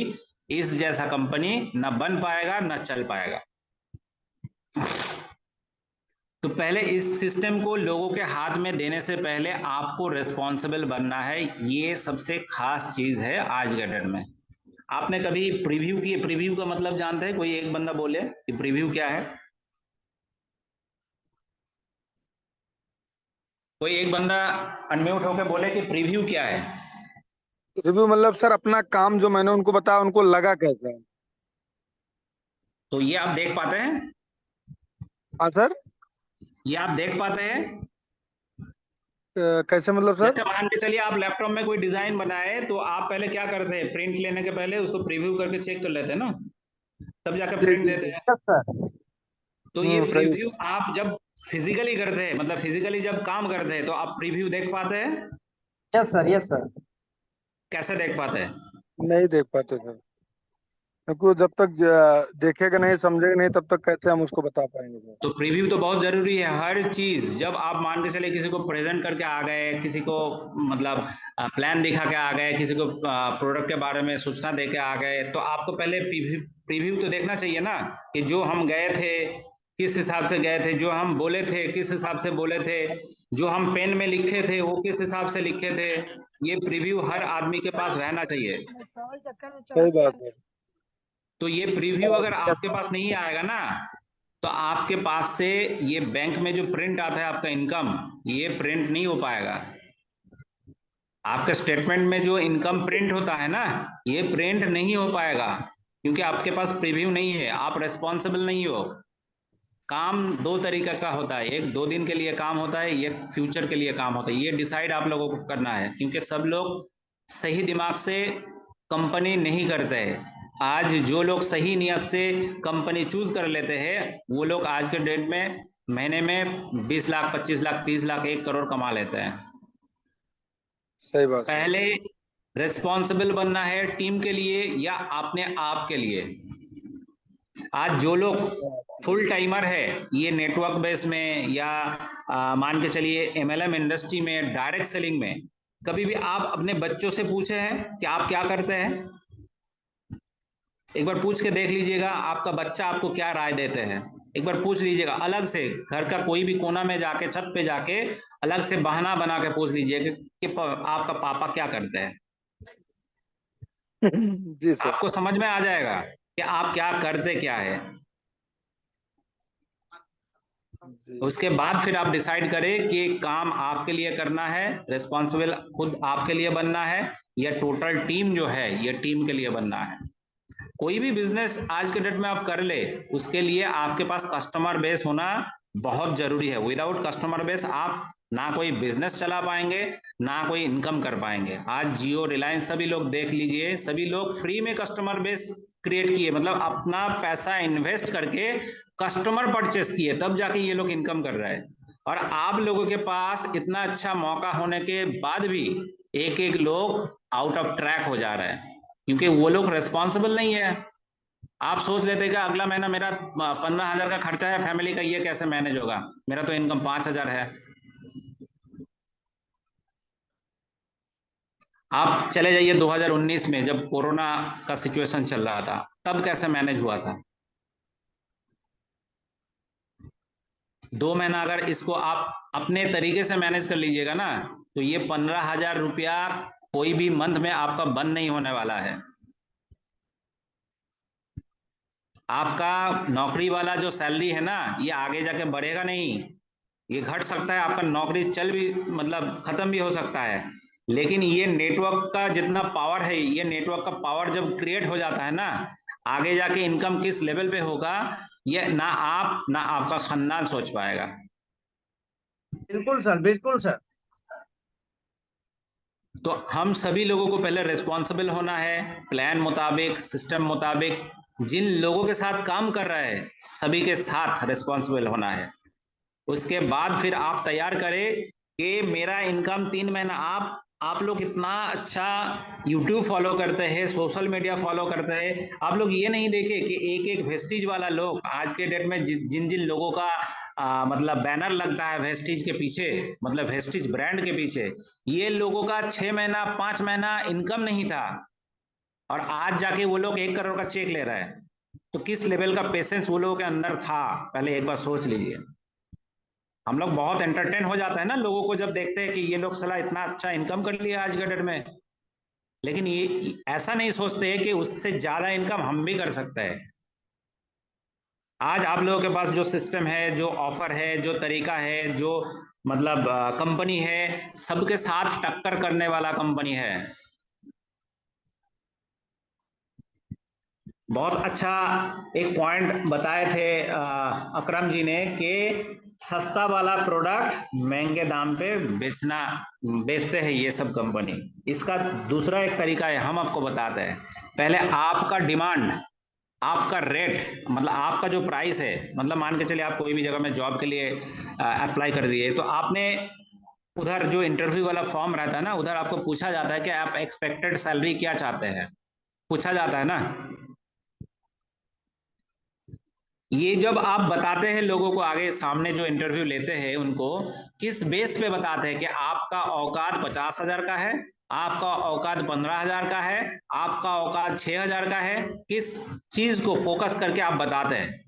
इस जैसा कंपनी न बन पाएगा न चल पाएगा। तो पहले इस सिस्टम को लोगों के हाथ में देने से पहले आपको रिस्पॉन्सिबल बनना है। ये सबसे खास चीज है आज के डेट में। आपने कभी प्रीव्यू की, प्रीव्यू का मतलब जानते हैं? कोई एक बंदा बोले कि प्रीव्यू क्या है? कोई एक बंदा अनम्यूट होकर बोले कि प्रीव्यू क्या है। रिव्यू मतलब सर अपना काम जो मैंने उनको बताया उनको लगा कैसा है। तो ये आप देख पाते हैं? हाँ सर। ये आप देख पाते हैं? कैसे मतलब सर? जैसे मान के चलिए आप लैपटॉप में कोई डिजाइन बनाए तो आप पहले क्या करते हैं? प्रिंट लेने के पहले उसको प्रीव्यू करके चेक कर लेते हैं ना, तब जाकर जी प्रिंट जी देते जी। हैं। Yes sir. तो ये सही। प्रीव्यू आप जब फिजिकली करते हैं, मतलब फिजिकली जब काम करते हैं, तो आप प्रीव्यू देख पाते हैं? Yes sir, yes sir. कैसे देख पाते हैं? नहीं देख पाते सर, क्योंकि वो जब तक देखेगा नहीं समझेगा नहीं तब तक कैसे हम उसको बता पाएंगे सर। तो प्रीव्यू तो बहुत जरूरी है। हर चीज जब आप मान के चले किसी को प्रेजेंट करके आ गए, किसी को मतलब प्लान दिखा के आ गए, किसी को प्रोडक्ट के बारे में सूचना दे के आ गए, तो आपको पहले प्रीव्यू तो देखना चाहिए ना कि जो हम गए थे किस हिसाब से गए थे, जो हम बोले थे किस हिसाब से बोले थे, जो हम पेन में लिखे थे वो किस हिसाब से लिखे थे। ये प्रीव्यू हर आदमी के पास रहना चाहिए। सही बात है। तो ये प्रीव्यू अगर आपके पास नहीं आएगा ना, तो आपके पास से ये बैंक में जो प्रिंट आता है आपका इनकम, ये प्रिंट नहीं हो पाएगा। आपके स्टेटमेंट में जो इनकम प्रिंट होता है ना, ये प्रिंट नहीं हो पाएगा, क्योंकि आपके पास प्रीव्यू नहीं है, आप रेस्पॉन्सिबल नहीं हो। काम दो तरीके का होता है, एक 2 दिन के लिए काम होता है, एक फ्यूचर के लिए काम होता है। ये डिसाइड आप लोगों को करना है, क्योंकि सब लोग सही दिमाग से कंपनी नहीं करते हैं। आज जो लोग सही नियत से कंपनी चूज कर लेते हैं वो लोग आज के डेट में महीने में 20 लाख 25 लाख 30 लाख 1 करोड़ कमा लेते हैं। सही बात सर। पहले रिस्पॉन्सिबल बनना है टीम के लिए या अपने आप के लिए। आज जो लोग फुल टाइमर है ये नेटवर्क बेस में या मान के चलिए MLM इंडस्ट्री में, डायरेक्ट सेलिंग में, कभी भी आप अपने बच्चों से पूछे हैं कि आप क्या करते हैं? एक बार पूछ के देख लीजिएगा आपका बच्चा आपको क्या राय देते हैं। एक बार पूछ लीजिएगा, अलग से घर का कोई भी कोना में जाके, छत पे जाके अलग से बहाना बना के पूछ लीजिए कि आपका पापा क्या करते हैं। जी सर। आपको समझ में आ जाएगा कि आप क्या करते क्या है। जी। उसके बाद फिर आप डिसाइड करें कि काम आपके लिए करना है, रिस्पॉन्सिबल खुद आपके लिए बनना है, या टोटल टीम जो है ये टीम के लिए बनना है। कोई भी बिजनेस आज के डेट में आप कर ले, उसके लिए आपके पास कस्टमर बेस होना बहुत जरूरी है। विदाउट कस्टमर बेस आप ना कोई बिजनेस चला पाएंगे ना कोई इनकम कर पाएंगे। आज जियो, रिलायंस, सभी लोग देख लीजिए, सभी लोग फ्री में कस्टमर बेस क्रिएट किए, मतलब अपना पैसा इन्वेस्ट करके कस्टमर परचेस किए, तब जाके ये लोग इनकम कर रहे हैं। और आप लोगों के पास इतना अच्छा मौका होने के बाद भी एक एक लोग आउट ऑफ ट्रैक हो जा रहे हैं, क्योंकि वो लोग रेस्पॉन्सिबल नहीं है। आप सोच लेते कि अगला महीना मेरा 15,000 का खर्चा है फैमिली का, ये कैसे मैनेज होगा, मेरा तो इनकम 5,000 है। आप चले जाइए 2019 में जब कोरोना का सिचुएशन चल रहा था, तब कैसे मैनेज हुआ था। 2 महीना अगर इसको आप अपने तरीके से मैनेज कर लीजिएगा ना, तो ये 15,000 रुपया कोई भी मंथ में आपका बंद नहीं होने वाला है। आपका नौकरी वाला जो सैलरी है ना, ये आगे जाके बढ़ेगा नहीं, ये घट सकता है, आपका नौकरी चल भी, मतलब खत्म भी हो सकता है। लेकिन ये नेटवर्क का जितना पावर है, ये नेटवर्क का पावर जब क्रिएट हो जाता है ना, आगे जाके इनकम किस लेवल पे होगा ये ना आप ना आपका खानदान सोच पाएगा। बिल्कुल सर, बिल्कुल सर। तो हम सभी लोगों को पहले रिस्पॉन्सिबल होना है, प्लान मुताबिक, सिस्टम मुताबिक। जिन लोगों के साथ काम कर रहा है सभी के साथ रिस्पॉन्सिबल होना है। उसके बाद फिर आप तैयार करें कि मेरा इनकम 3 महीना। आप लोग इतना अच्छा यूट्यूब फॉलो करते हैं, सोशल मीडिया फॉलो करते हैं, आप लोग ये नहीं देखे कि एक एक वेस्टीज वाला लोग आज के डेट में जिन जिन लोगों का मतलब बैनर लगता है वेस्टीज के पीछे, मतलब वेस्टीज ब्रांड के पीछे, ये लोगों का 6 महीना 5 महीना इनकम नहीं था और आज जाके वो लोग 1 करोड़ का चेक ले रहे हैं। तो किस लेवल का पेशेंस वो लोगों के अंदर था, पहले एक बार सोच लीजिए। हम लोग बहुत एंटरटेन हो जाता है ना लोगों को जब देखते हैं कि ये लोग साला इतना अच्छा इनकम कर लिया आज के डेट में, लेकिन ये ऐसा नहीं सोचते कि उससे ज्यादा इनकम हम भी कर सकते हैं। आज आप लोगों के पास जो सिस्टम है, जो ऑफर है, जो तरीका है, जो मतलब कंपनी है, सबके साथ टक्कर करने वाला कंपनी है। बहुत अच्छा एक पॉइंट बताए थे अकरम जी ने कि सस्ता वाला प्रोडक्ट महंगे दाम पे बेचते हैं ये सब कंपनी। इसका दूसरा एक तरीका है, हम आपको बताते हैं। पहले आपका डिमांड, आपका रेट, मतलब आपका जो प्राइस है, मतलब मान के चलिए आप कोई भी जगह में जॉब के लिए अप्लाई कर दिए, तो आपने उधर जो इंटरव्यू वाला फॉर्म रहता है ना, उधर आपको पूछा जाता है कि आप एक्सपेक्टेड सैलरी क्या चाहते हैं, पूछा जाता है ना। ये जब आप बताते हैं लोगों को, आगे सामने जो इंटरव्यू लेते हैं उनको किस बेस पे बताते हैं कि आपका औकात 50,000 का है, आपका औकात 15,000 का है, आपका औकात 6,000 का है, किस चीज को फोकस करके आप बताते हैं?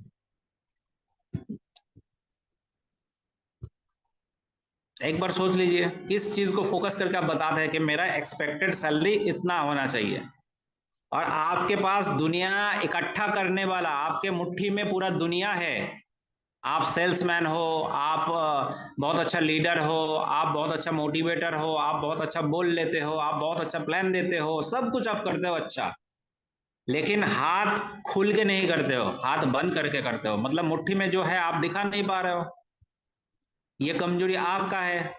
एक बार सोच लीजिए, किस चीज को फोकस करके आप बताते हैं कि मेरा एक्सपेक्टेड सैलरी इतना होना चाहिए। और आपके पास दुनिया इकट्ठा करने वाला, आपके मुट्ठी में पूरा दुनिया है। आप सेल्समैन हो, आप बहुत अच्छा लीडर हो, आप बहुत अच्छा मोटिवेटर हो, आप बहुत अच्छा बोल लेते हो, आप बहुत अच्छा प्लान देते हो, सब कुछ आप करते हो अच्छा, लेकिन हाथ खुल के नहीं करते हो, हाथ बंद करके करते हो। मतलब मुट्ठी में जो है आप दिखा नहीं पा रहे हो, ये कमजोरी आपका है।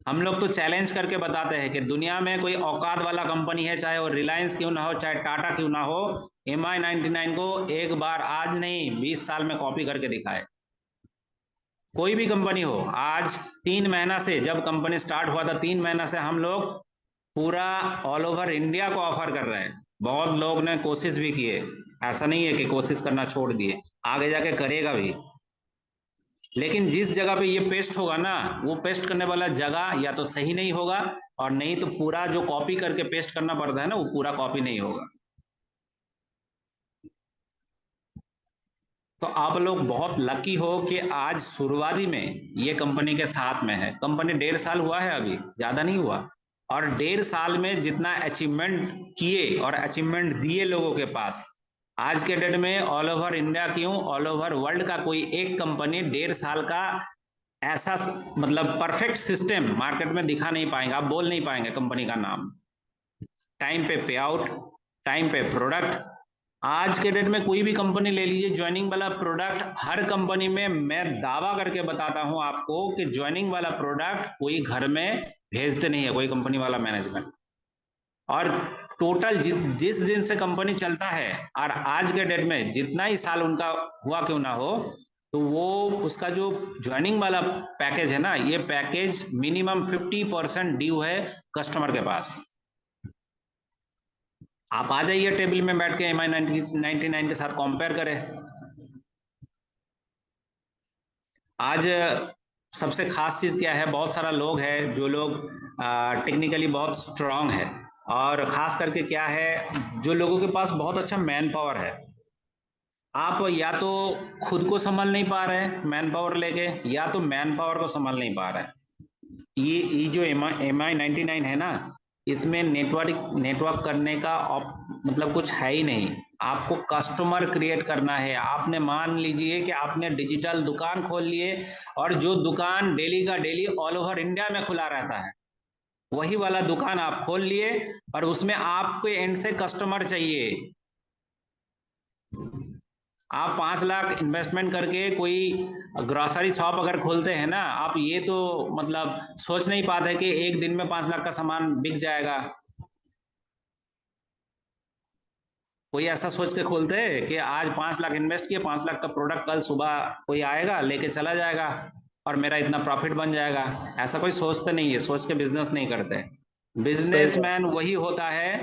हम लोग तो चैलेंज करके बताते हैं कि दुनिया में कोई औकात वाला कंपनी है, चाहे वो रिलायंस क्यों ना हो, चाहे टाटा क्यों ना हो, MI99 को एक बार आज नहीं 20 साल में कॉपी करके दिखाए। कोई भी कंपनी हो, आज 3 महीना से, जब कंपनी स्टार्ट हुआ था 3 महीना से हम लोग पूरा ऑल ओवर इंडिया को ऑफर कर रहे हैं। बहुत लोग ने कोशिश भी की है, ऐसा नहीं है कि कोशिश करना छोड़ दिए, आगे जाके करेगा भी। लेकिन जिस जगह पे ये पेस्ट होगा ना, वो पेस्ट करने वाला जगह या तो सही नहीं होगा, और नहीं तो पूरा जो कॉपी करके पेस्ट करना पड़ता है ना, वो पूरा कॉपी नहीं होगा। तो आप लोग बहुत लकी हो कि आज शुरुआती में ये कंपनी के साथ में है। कंपनी 1.5 साल हुआ है, अभी ज्यादा नहीं हुआ, और 1.5 साल में जितना अचीवमेंट किए और अचीवमेंट दिए लोगों के पास, आज के डेट में ऑल ओवर इंडिया क्यों, ऑल ओवर वर्ल्ड का कोई एक कंपनी 1.5 साल का ऐसा मतलब परफेक्ट सिस्टम मार्केट में दिखा नहीं पाएंगे, आप बोल नहीं पाएंगे कंपनी का नाम। टाइम पे पे आउट, टाइम पे प्रोडक्ट। आज के डेट में कोई भी कंपनी ले लीजिए, ज्वाइनिंग वाला प्रोडक्ट हर कंपनी में, मैं दावा करके बताता हूं आपको कि ज्वाइनिंग वाला प्रोडक्ट कोई घर में भेजते नहीं है कोई कंपनी वाला मैनेजमेंट। और टोटल जिस दिन से कंपनी चलता है और आज के डेट में जितना ही साल उनका हुआ क्यों ना हो, तो वो उसका जो ज्वाइनिंग वाला पैकेज है ना, ये पैकेज मिनिमम 50% ड्यू है कस्टमर के पास। आप आ जाइए टेबल में बैठ के MI99 के साथ कंपेयर करें। आज सबसे खास चीज क्या है, बहुत सारा लोग है जो लोग टेक्निकली बहुत स्ट्रांग है, और खास करके क्या है, जो लोगों के पास बहुत अच्छा मैन पावर है। आप या तो खुद को संभाल नहीं पा रहे हैं मैन पावर लेके, या तो मैन पावर को संभाल नहीं पा रहे हैं। ये जो MI99 है ना, इसमें नेटवर्क करने का मतलब कुछ है ही नहीं। आपको कस्टमर क्रिएट करना है। आपने मान लीजिए कि आपने डिजिटल दुकान खोल लिए, और जो दुकान डेली का डेली ऑल ओवर इंडिया में खुला रहता है, वही वाला दुकान आप खोल लिए, और उसमें आपके एंड से कस्टमर चाहिए। आप 5 लाख इन्वेस्टमेंट करके कोई ग्रोसरी शॉप अगर खोलते हैं ना, आप ये तो मतलब सोच नहीं पाते कि एक दिन में 5 लाख का सामान बिक जाएगा। कोई ऐसा सोच के खोलते हैं कि आज 5 लाख इन्वेस्ट किए, 5 लाख का प्रोडक्ट कल सुबह कोई आएगा लेके चला जाएगा और मेरा इतना प्रॉफिट बन जाएगा। ऐसा कोई सोचते नहीं है, सोच के बिजनेस नहीं करते। सही बात। बिजनेसमैन वही होता है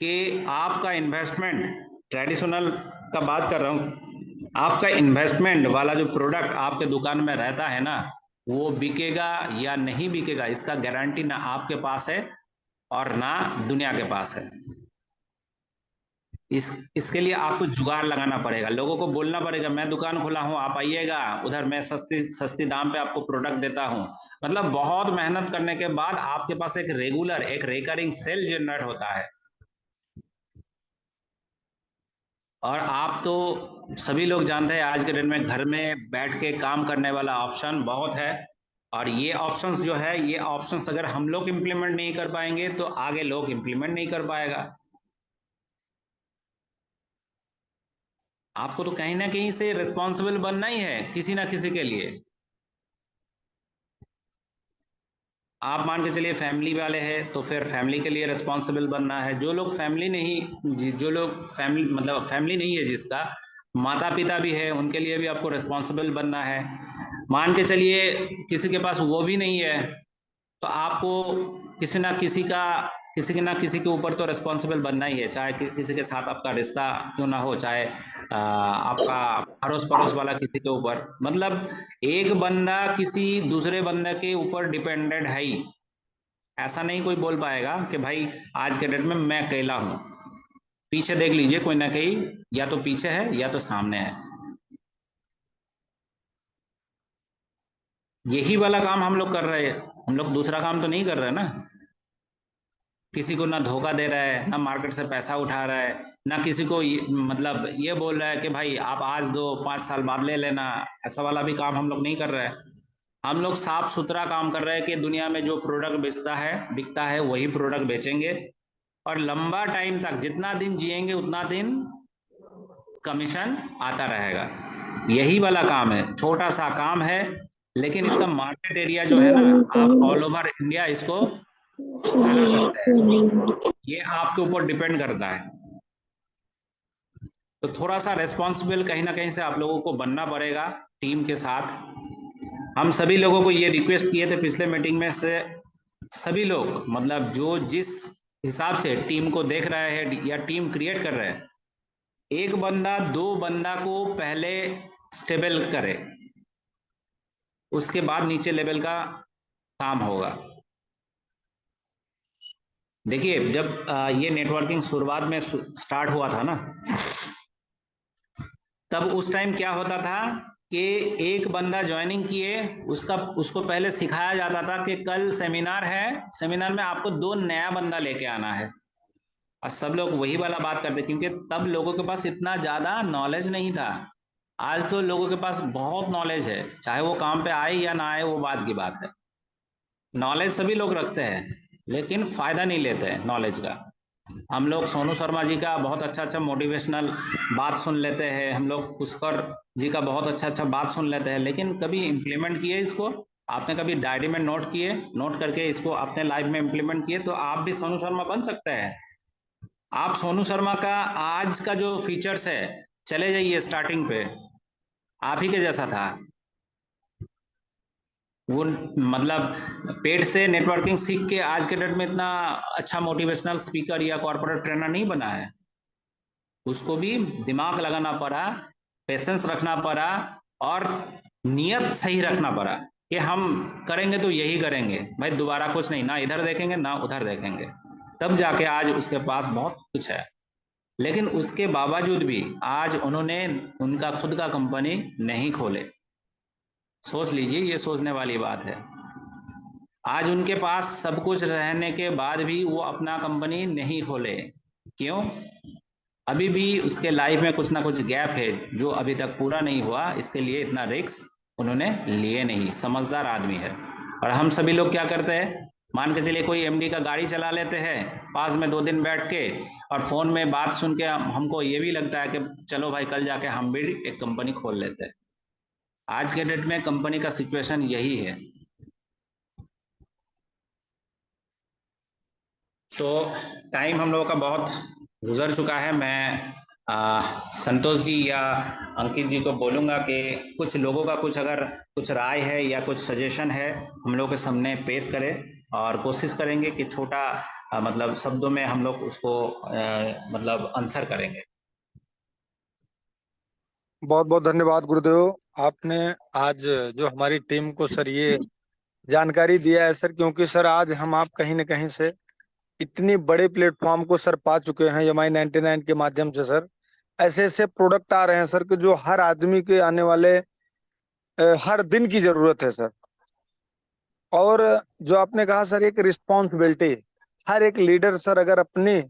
कि आपका इन्वेस्टमेंट, ट्रेडिशनल का बात कर रहा हूँ, आपका इन्वेस्टमेंट वाला जो प्रोडक्ट आपके दुकान में रहता है ना, वो बिकेगा या नहीं बिकेगा इसका गारंटी ना आपके पास है और ना दुनिया के पास है। इसके लिए आपको जुगाड़ लगाना पड़ेगा, लोगों को बोलना पड़ेगा मैं दुकान खोला हूँ, आप आइएगा, उधर मैं सस्ती सस्ती दाम पे आपको प्रोडक्ट देता हूँ। मतलब बहुत मेहनत करने के बाद आपके पास एक रेगुलर, एक रिकरिंग सेल जनरेट होता है। और आप तो सभी लोग जानते हैं आज के दिन में घर में बैठ के काम करने वाला ऑप्शन बहुत है, और ये ऑप्शंस जो है, ये ऑप्शंस अगर हम लोग इम्प्लीमेंट नहीं कर पाएंगे तो आगे लोग इम्प्लीमेंट नहीं कर पाएगा। आपको तो कहीं ना कहीं से रिस्पॉन्सिबल बनना ही है किसी ना किसी के लिए। आप मान के चलिए फैमिली वाले हैं तो फिर फैमिली के लिए रिस्पॉन्सिबल बनना है। जो लोग फैमिली नहीं, जो लोग फैमिली मतलब फैमिली नहीं है, जिसका माता पिता भी है, उनके लिए भी आपको रिस्पॉन्सिबल बनना है। मान के चलिए किसी के पास वो भी नहीं है, तो आपको किसी के ना किसी के ऊपर तो रिस्पॉन्सिबल बनना ही है, चाहे किसी के साथ आपका रिश्ता क्यों ना हो, चाहे आपका अड़ोस पड़ोस वाला किसी के ऊपर। मतलब एक बंदा किसी दूसरे बंदे के ऊपर डिपेंडेंट है ही। ऐसा नहीं कोई बोल पाएगा कि भाई आज के डेट में मैं अकेला हूं। पीछे देख लीजिए, कोई ना कहीं या तो पीछे है या तो सामने है। यही वाला काम हम लोग कर रहे हैं, हम लोग दूसरा काम तो नहीं कर रहे ना। किसी को ना धोखा दे रहा है, ना मार्केट से पैसा उठा रहा है, ना किसी को मतलब ये बोल रहा है कि भाई आप आज दो 5 साल बाद ले लेना। ऐसा वाला भी काम हम लोग नहीं कर रहे हैं। हम लोग साफ सुथरा काम कर रहे हैं कि दुनिया में जो प्रोडक्ट बिकता है वही प्रोडक्ट बेचेंगे, और लंबा टाइम तक जितना दिन जिएंगे उतना दिन कमीशन आता रहेगा। यही वाला काम है, छोटा सा काम है, लेकिन इसका मार्केट एरिया जो है ना, आप ऑल ओवर इंडिया इसको फैला सकते हैं। ये आपके ऊपर डिपेंड करता है। तो थोड़ा सा रेस्पॉन्सिबल कहीं ना कहीं से आप लोगों को बनना पड़ेगा टीम के साथ। हम सभी लोगों को ये रिक्वेस्ट किए थे पिछले मीटिंग में से, सभी लोग मतलब जो जिस हिसाब से टीम को देख रहे हैं या टीम क्रिएट कर रहे हैं, एक बंदा दो बंदा को पहले स्टेबल करे, उसके बाद नीचे लेवल का काम होगा। देखिए जब ये नेटवर्किंग शुरुआत में स्टार्ट हुआ था ना, तब उस टाइम क्या होता था कि एक बंदा ज्वाइनिंग किए, उसको पहले सिखाया जाता था कि कल सेमिनार है, सेमिनार में आपको 2 नया बंदा लेके आना है। और सब लोग वही वाला बात करते, क्योंकि तब लोगों के पास इतना ज्यादा नॉलेज नहीं था। आज तो लोगों के पास बहुत नॉलेज है, चाहे वो काम पे आए या ना आए वो बात की बात है। नॉलेज सभी लोग रखते हैं लेकिन फायदा नहीं लेते हैं नॉलेज का। हम लोग सोनू शर्मा जी का बहुत अच्छा अच्छा मोटिवेशनल बात सुन लेते हैं, हम लोग पुष्कर जी का बहुत अच्छा अच्छा बात सुन लेते हैं, लेकिन कभी इम्प्लीमेंट किए इसको? आपने कभी डायरी में नोट किए, नोट करके इसको अपने लाइफ में इम्प्लीमेंट किए तो आप भी सोनू शर्मा बन सकते हैं। आप सोनू शर्मा का आज का जो फीचर्स है, चले जाइए स्टार्टिंग पे, आप ही के जैसा था वो। मतलब पेट से नेटवर्किंग सीख के आज के डेट में इतना अच्छा मोटिवेशनल स्पीकर या कॉर्पोरेट ट्रेनर नहीं बना है। उसको भी दिमाग लगाना पड़ा, पेशेंस रखना पड़ा, और नियत सही रखना पड़ा कि हम करेंगे तो यही करेंगे भाई, दोबारा कुछ नहीं, ना इधर देखेंगे ना उधर देखेंगे। तब जाके आज उसके पास बहुत कुछ है। लेकिन उसके बावजूद भी आज उन्होंने उनका खुद का कंपनी नहीं खोले। सोच लीजिए, ये सोचने वाली बात है। आज उनके पास सब कुछ रहने के बाद भी वो अपना कंपनी नहीं खोले। क्यों? अभी भी उसके लाइफ में कुछ ना कुछ गैप है जो अभी तक पूरा नहीं हुआ, इसके लिए इतना रिस्क उन्होंने लिए नहीं। समझदार आदमी है। और हम सभी लोग क्या करते हैं, मान के चलिए कोई एमडी का गाड़ी चला लेते हैं पास में 2 दिन बैठ के, और फोन में बात सुन के हमको ये भी लगता है कि चलो भाई कल जाके हम भी एक कंपनी खोल लेते हैं। आज के डेट में कंपनी का सिचुएशन यही है। तो टाइम हम लोगों का बहुत गुजर चुका है। मैं संतोष जी या अंकित जी को बोलूंगा कि कुछ लोगों का कुछ अगर कुछ राय है या कुछ सजेशन है हम लोग के सामने पेश करें, और कोशिश करेंगे कि छोटा मतलब शब्दों में हम लोग उसको मतलब आंसर करेंगे। बहुत बहुत धन्यवाद गुरुदेव, आपने आज जो हमारी टीम को सर ये जानकारी दिया है सर, क्योंकि सर आज हम आप कहीं न कहीं से इतनी बड़े प्लेटफॉर्म को सर पा चुके हैं MI99 के माध्यम से सर। ऐसे ऐसे प्रोडक्ट आ रहे हैं सर कि जो हर आदमी के आने वाले हर दिन की जरूरत है सर। और जो आपने कहा सर एक रिस्पॉन्सिबिलिटी, हर एक लीडर सर अगर अपनी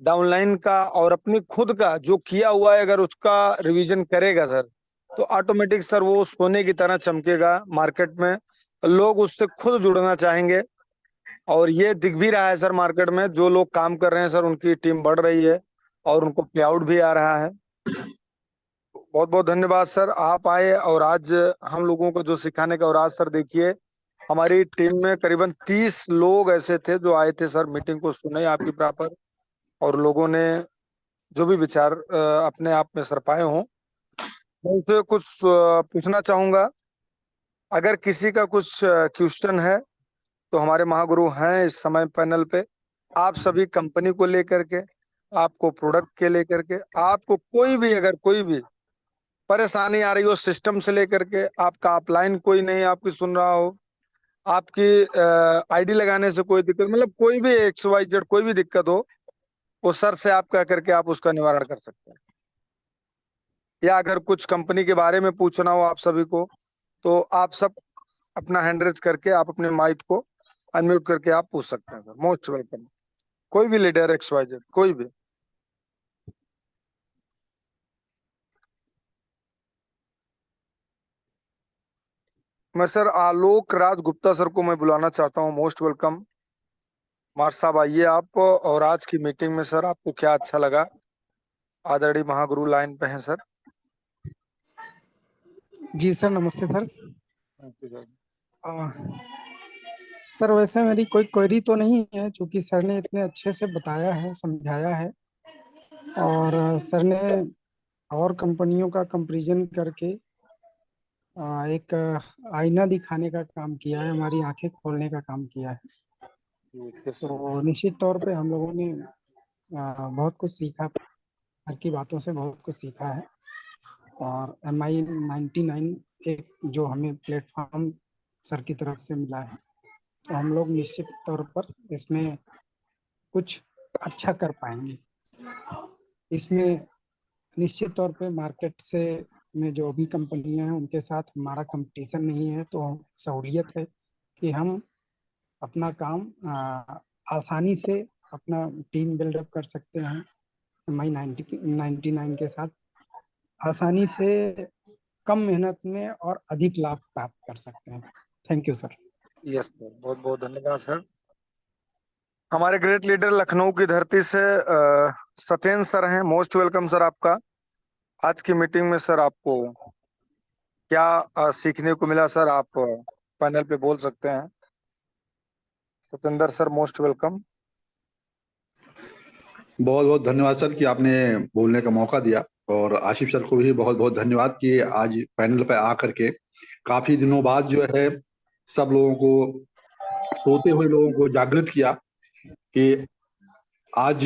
डाउनलाइन का और अपनी खुद का जो किया हुआ है अगर उसका रिवीजन करेगा सर, तो ऑटोमेटिक सर वो सोने की तरह चमकेगा मार्केट में, लोग उससे खुद जुड़ना चाहेंगे। और ये दिख भी रहा है सर मार्केट में, जो लोग काम कर रहे हैं सर उनकी टीम बढ़ रही है और उनको पे आउट भी आ रहा है। बहुत बहुत धन्यवाद सर, आप आए और आज हम लोगों को जो सिखाने का। और आज सर देखिए हमारी टीम में करीबन 30 लोग ऐसे थे जो आए थे सर, मीटिंग को सुने आपकी प्रॉपर, और लोगों ने जो भी विचार अपने आप में सर पाए हों। मैं उनसे कुछ पूछना चाहूंगा, अगर किसी का कुछ क्वेश्चन है तो हमारे महागुरु हैं इस समय पैनल पे। आप सभी कंपनी को लेकर के, आपको प्रोडक्ट के लेकर के, आपको कोई भी अगर कोई भी परेशानी आ रही हो सिस्टम से लेकर के, आपका अपलाइन कोई नहीं आपकी सुन रहा हो, आपकी आईडी लगाने से कोई दिक्कत, मतलब कोई भी XYZ कोई भी दिक्कत हो, वो सर से आप कह करके आप उसका निवारण कर सकते हैं। या अगर कुछ कंपनी के बारे में पूछना हो आप सभी को, तो आप सब अपना हैंड रेज करके आप अपने माइक को अनम्यूट करके आप पूछ सकते हैं सर। मोस्ट वेलकम, कोई भी लीडर XYZ कोई भी। मैं सर आलोक राज गुप्ता सर को मैं बुलाना चाहता हूँ। मोस्ट वेलकम मार साहब, आइए आप। और आज की मीटिंग में सर आपको क्या अच्छा लगा? आदरणीय महागुरु लाइन पे हैं सर। जी सर, नमस्ते सर। सर आ, सर वैसे मेरी कोई क्वेरी तो नहीं है, क्योंकि सर ने इतने अच्छे से बताया है, समझाया है, और सर ने और कंपनियों का कंपैरिजन करके एक आईना दिखाने का काम किया है, हमारी आंखें खोलने का काम किया है। तो निश्चित तौर पे हम लोगों ने बहुत कुछ सीखा, सर की बातों से बहुत कुछ सीखा है। और MI99 एक जो हमें प्लेटफॉर्म सर की तरफ से मिला है, तो हम लोग निश्चित तौर पर इसमें कुछ अच्छा कर पाएंगे। इसमें निश्चित तौर पे मार्केट से में जो भी कंपनियां हैं उनके साथ हमारा कंपटीशन नहीं है, तो सहूलियत है कि हम अपना काम आसानी से अपना टीम बिल्डअप कर सकते हैं। MI99 के साथ आसानी से कम मेहनत में और अधिक लाभ प्राप्त कर सकते हैं। Thank you sir. Yes sir, बहुत बहुत धन्यवाद सर। हमारे ग्रेट लीडर लखनऊ की धरती से सत्येंद्र सर हैं। मोस्ट वेलकम सर आपका। आज की मीटिंग में सर आपको क्या सीखने को मिला सर, आप पैनल पे बोल सकते हैं। Satyendra sir most welcome. बहुत बहुत धन्यवाद सर कि आपने बोलने का मौका दिया, और आशिफ सर को भी बहुत बहुत धन्यवाद कि आज पैनल पे आकर के काफी दिनों बाद जो है सब लोगों को, सोते हुए लोगों को जागृत किया कि आज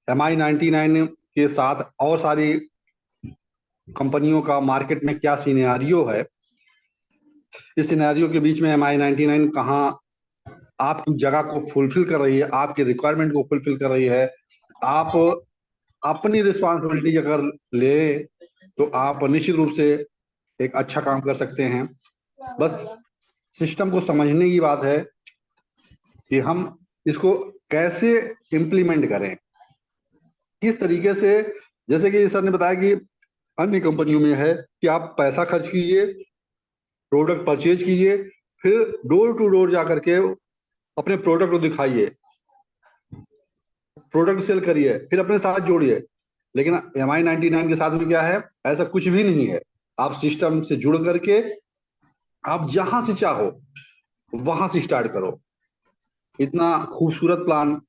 MI99 के साथ और सारी कंपनियों का मार्केट में क्या सिनेरियो है। इस सिनेरियो के बीच में MI99 कहाँ आपकी जगह को फुलफिल कर रही है, आपके रिक्वायरमेंट को फुलफिल कर रही है। आप अपनी रिस्पॉन्सिबिलिटी अगर ले तो आप निश्चित रूप से एक अच्छा काम कर सकते हैं। बस सिस्टम को समझने की बात है कि हम इसको कैसे इम्प्लीमेंट करें, किस तरीके से। जैसे कि सर ने बताया कि अन्य कंपनियों में है कि आप पैसा खर्च कीजिए, प्रोडक्ट परचेज कीजिए, फिर डोर टू डोर जा करके अपने प्रोडक्ट को दिखाइए, प्रोडक्ट सेल करिए, फिर अपने साथ जोड़िए। लेकिन MI99 के साथ में क्या है, ऐसा कुछ भी नहीं है। आप सिस्टम से जुड़ करके आप जहां से चाहो वहां से स्टार्ट करो। इतना खूबसूरत प्लान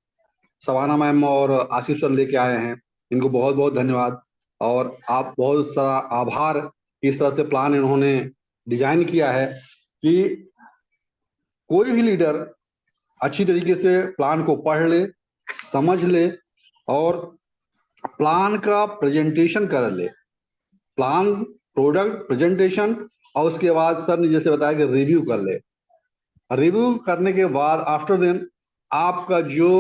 सवाना मैम और आसिफ सर लेके आए हैं, इनको बहुत बहुत धन्यवाद। और आप बहुत सारा आभार कि इस तरह से प्लान इन्होंने डिजाइन किया है कि कोई भी लीडर अच्छी तरीके से प्लान को पढ़ ले, समझ ले और प्लान का प्रेजेंटेशन कर ले। प्लान, प्रोडक्ट, प्रेजेंटेशन, और उसके बाद सर ने जैसे बताया कि रिव्यू कर ले। रिव्यू करने के बाद आफ्टर देन आपका जो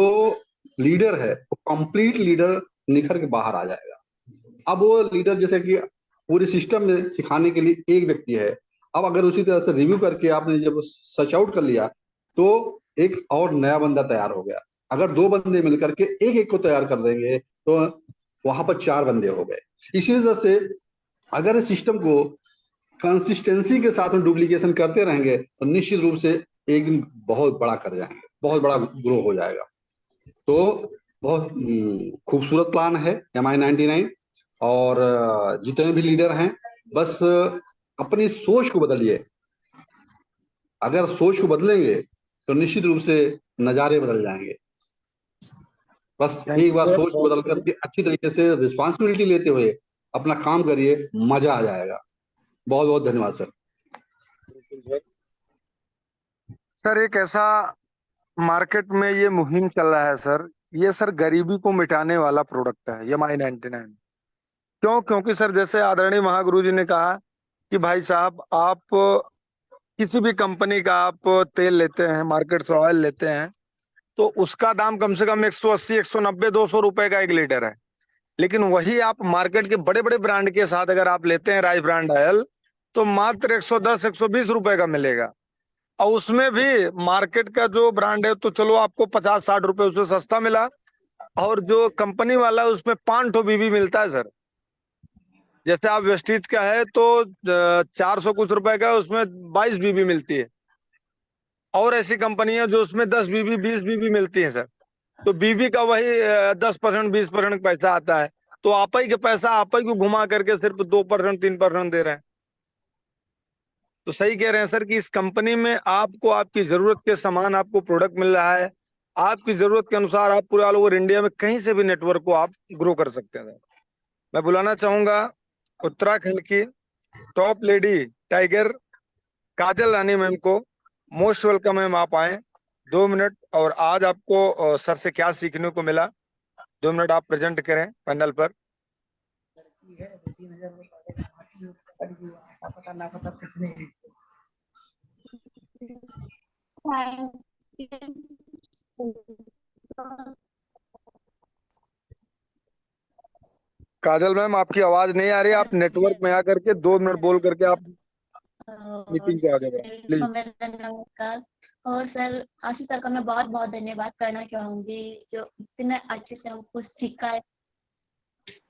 लीडर है वो कंप्लीट लीडर निखर के बाहर आ जाएगा। अब वो लीडर जैसे कि पूरे सिस्टम में सिखाने के लिए एक व्यक्ति है, अब अगर उसी तरह से रिव्यू करके आपने जब सर्च आउट कर लिया तो एक और नया बंदा तैयार हो गया। अगर 2 बंदे मिलकर के एक एक को तैयार कर देंगे तो वहां पर 4 बंदे हो गए। इसी वजह से अगर इस सिस्टम को कंसिस्टेंसी के साथ में डुप्लीकेशन करते रहेंगे तो निश्चित रूप से एक दिन बहुत बड़ा कर जाएंगे, बहुत बड़ा ग्रो हो जाएगा। तो बहुत खूबसूरत प्लान है MI99। और जितने भी लीडर हैं बस अपनी सोच को बदलिए। अगर सोच को बदलेंगे तो निश्चित रूप से नजारे बदल जाएंगे। बस एक बार सोच को बदल करके अच्छी तरीके से रिस्पॉन्सिबिलिटी लेते हुए अपना काम करिए, मजा आ जाएगा। बहुत बहुत धन्यवाद सर। सर एक ऐसा मार्केट में ये मुहिम चल रहा है सर, ये सर गरीबी को मिटाने वाला प्रोडक्ट है MI99। क्यों? क्योंकि सर जैसे आदरणीय महागुरु जी ने कहा कि भाई साहब आप किसी भी कंपनी का आप तेल लेते हैं, मार्केट से ऑयल लेते हैं, तो उसका दाम कम से कम 180, 190, 200 रुपए का 1 लीटर है। लेकिन वही आप मार्केट के बड़े बड़े ब्रांड के साथ अगर आप लेते हैं राइस ब्रांड ऑयल, तो मात्र 110, 120 रुपए का मिलेगा। और उसमें भी मार्केट का जो ब्रांड है तो चलो आपको 50-60 रुपए उससे सस्ता मिला, और जो कंपनी वाला है उसमें 5 ठो बीबी मिलता है सर। जैसे आप वेस्टीज का है तो 400 कुछ रुपए का, उसमें 22 बीबी मिलती है। और ऐसी कंपनियां जो उसमें 10 बीबी, 20 बीबी मिलती है सर। तो बीबी का वही 10%, 20% पैसा आता है। तो आप ही के पैसा आप ही को घुमा करके सिर्फ 2%, 3% दे रहे हैं। तो सही कह रहे हैं सर कि इस कंपनी में आपको आपकी जरूरत के समान आपको प्रोडक्ट मिल रहा है। आपकी जरूरत के अनुसार आप पूरे ऑल ओवर इंडिया में कहीं से भी नेटवर्क को आप ग्रो कर सकते हैं। मैं बुलाना चाहूंगा उत्तराखंड की टॉप लेडी टाइगर काजल रानी मैम को। मोस्ट वेलकम मैम, आप आए 2 मिनट। और आज आपको सर से क्या सीखने को मिला, 2 मिनट आप प्रेजेंट करें पैनल पर। काजल मैम आपकी आवाज नहीं आ रही, आप नेटवर्क में आकर के 2 मिनट बोल करके आप मीटिंग को आगे बढ़ाएं प्लीज। मेरा नमस्कार। और सर आशीष सर का मैं बहुत बहुत धन्यवाद करना चाहूंगी जो इतने अच्छे से हमको सिखाए।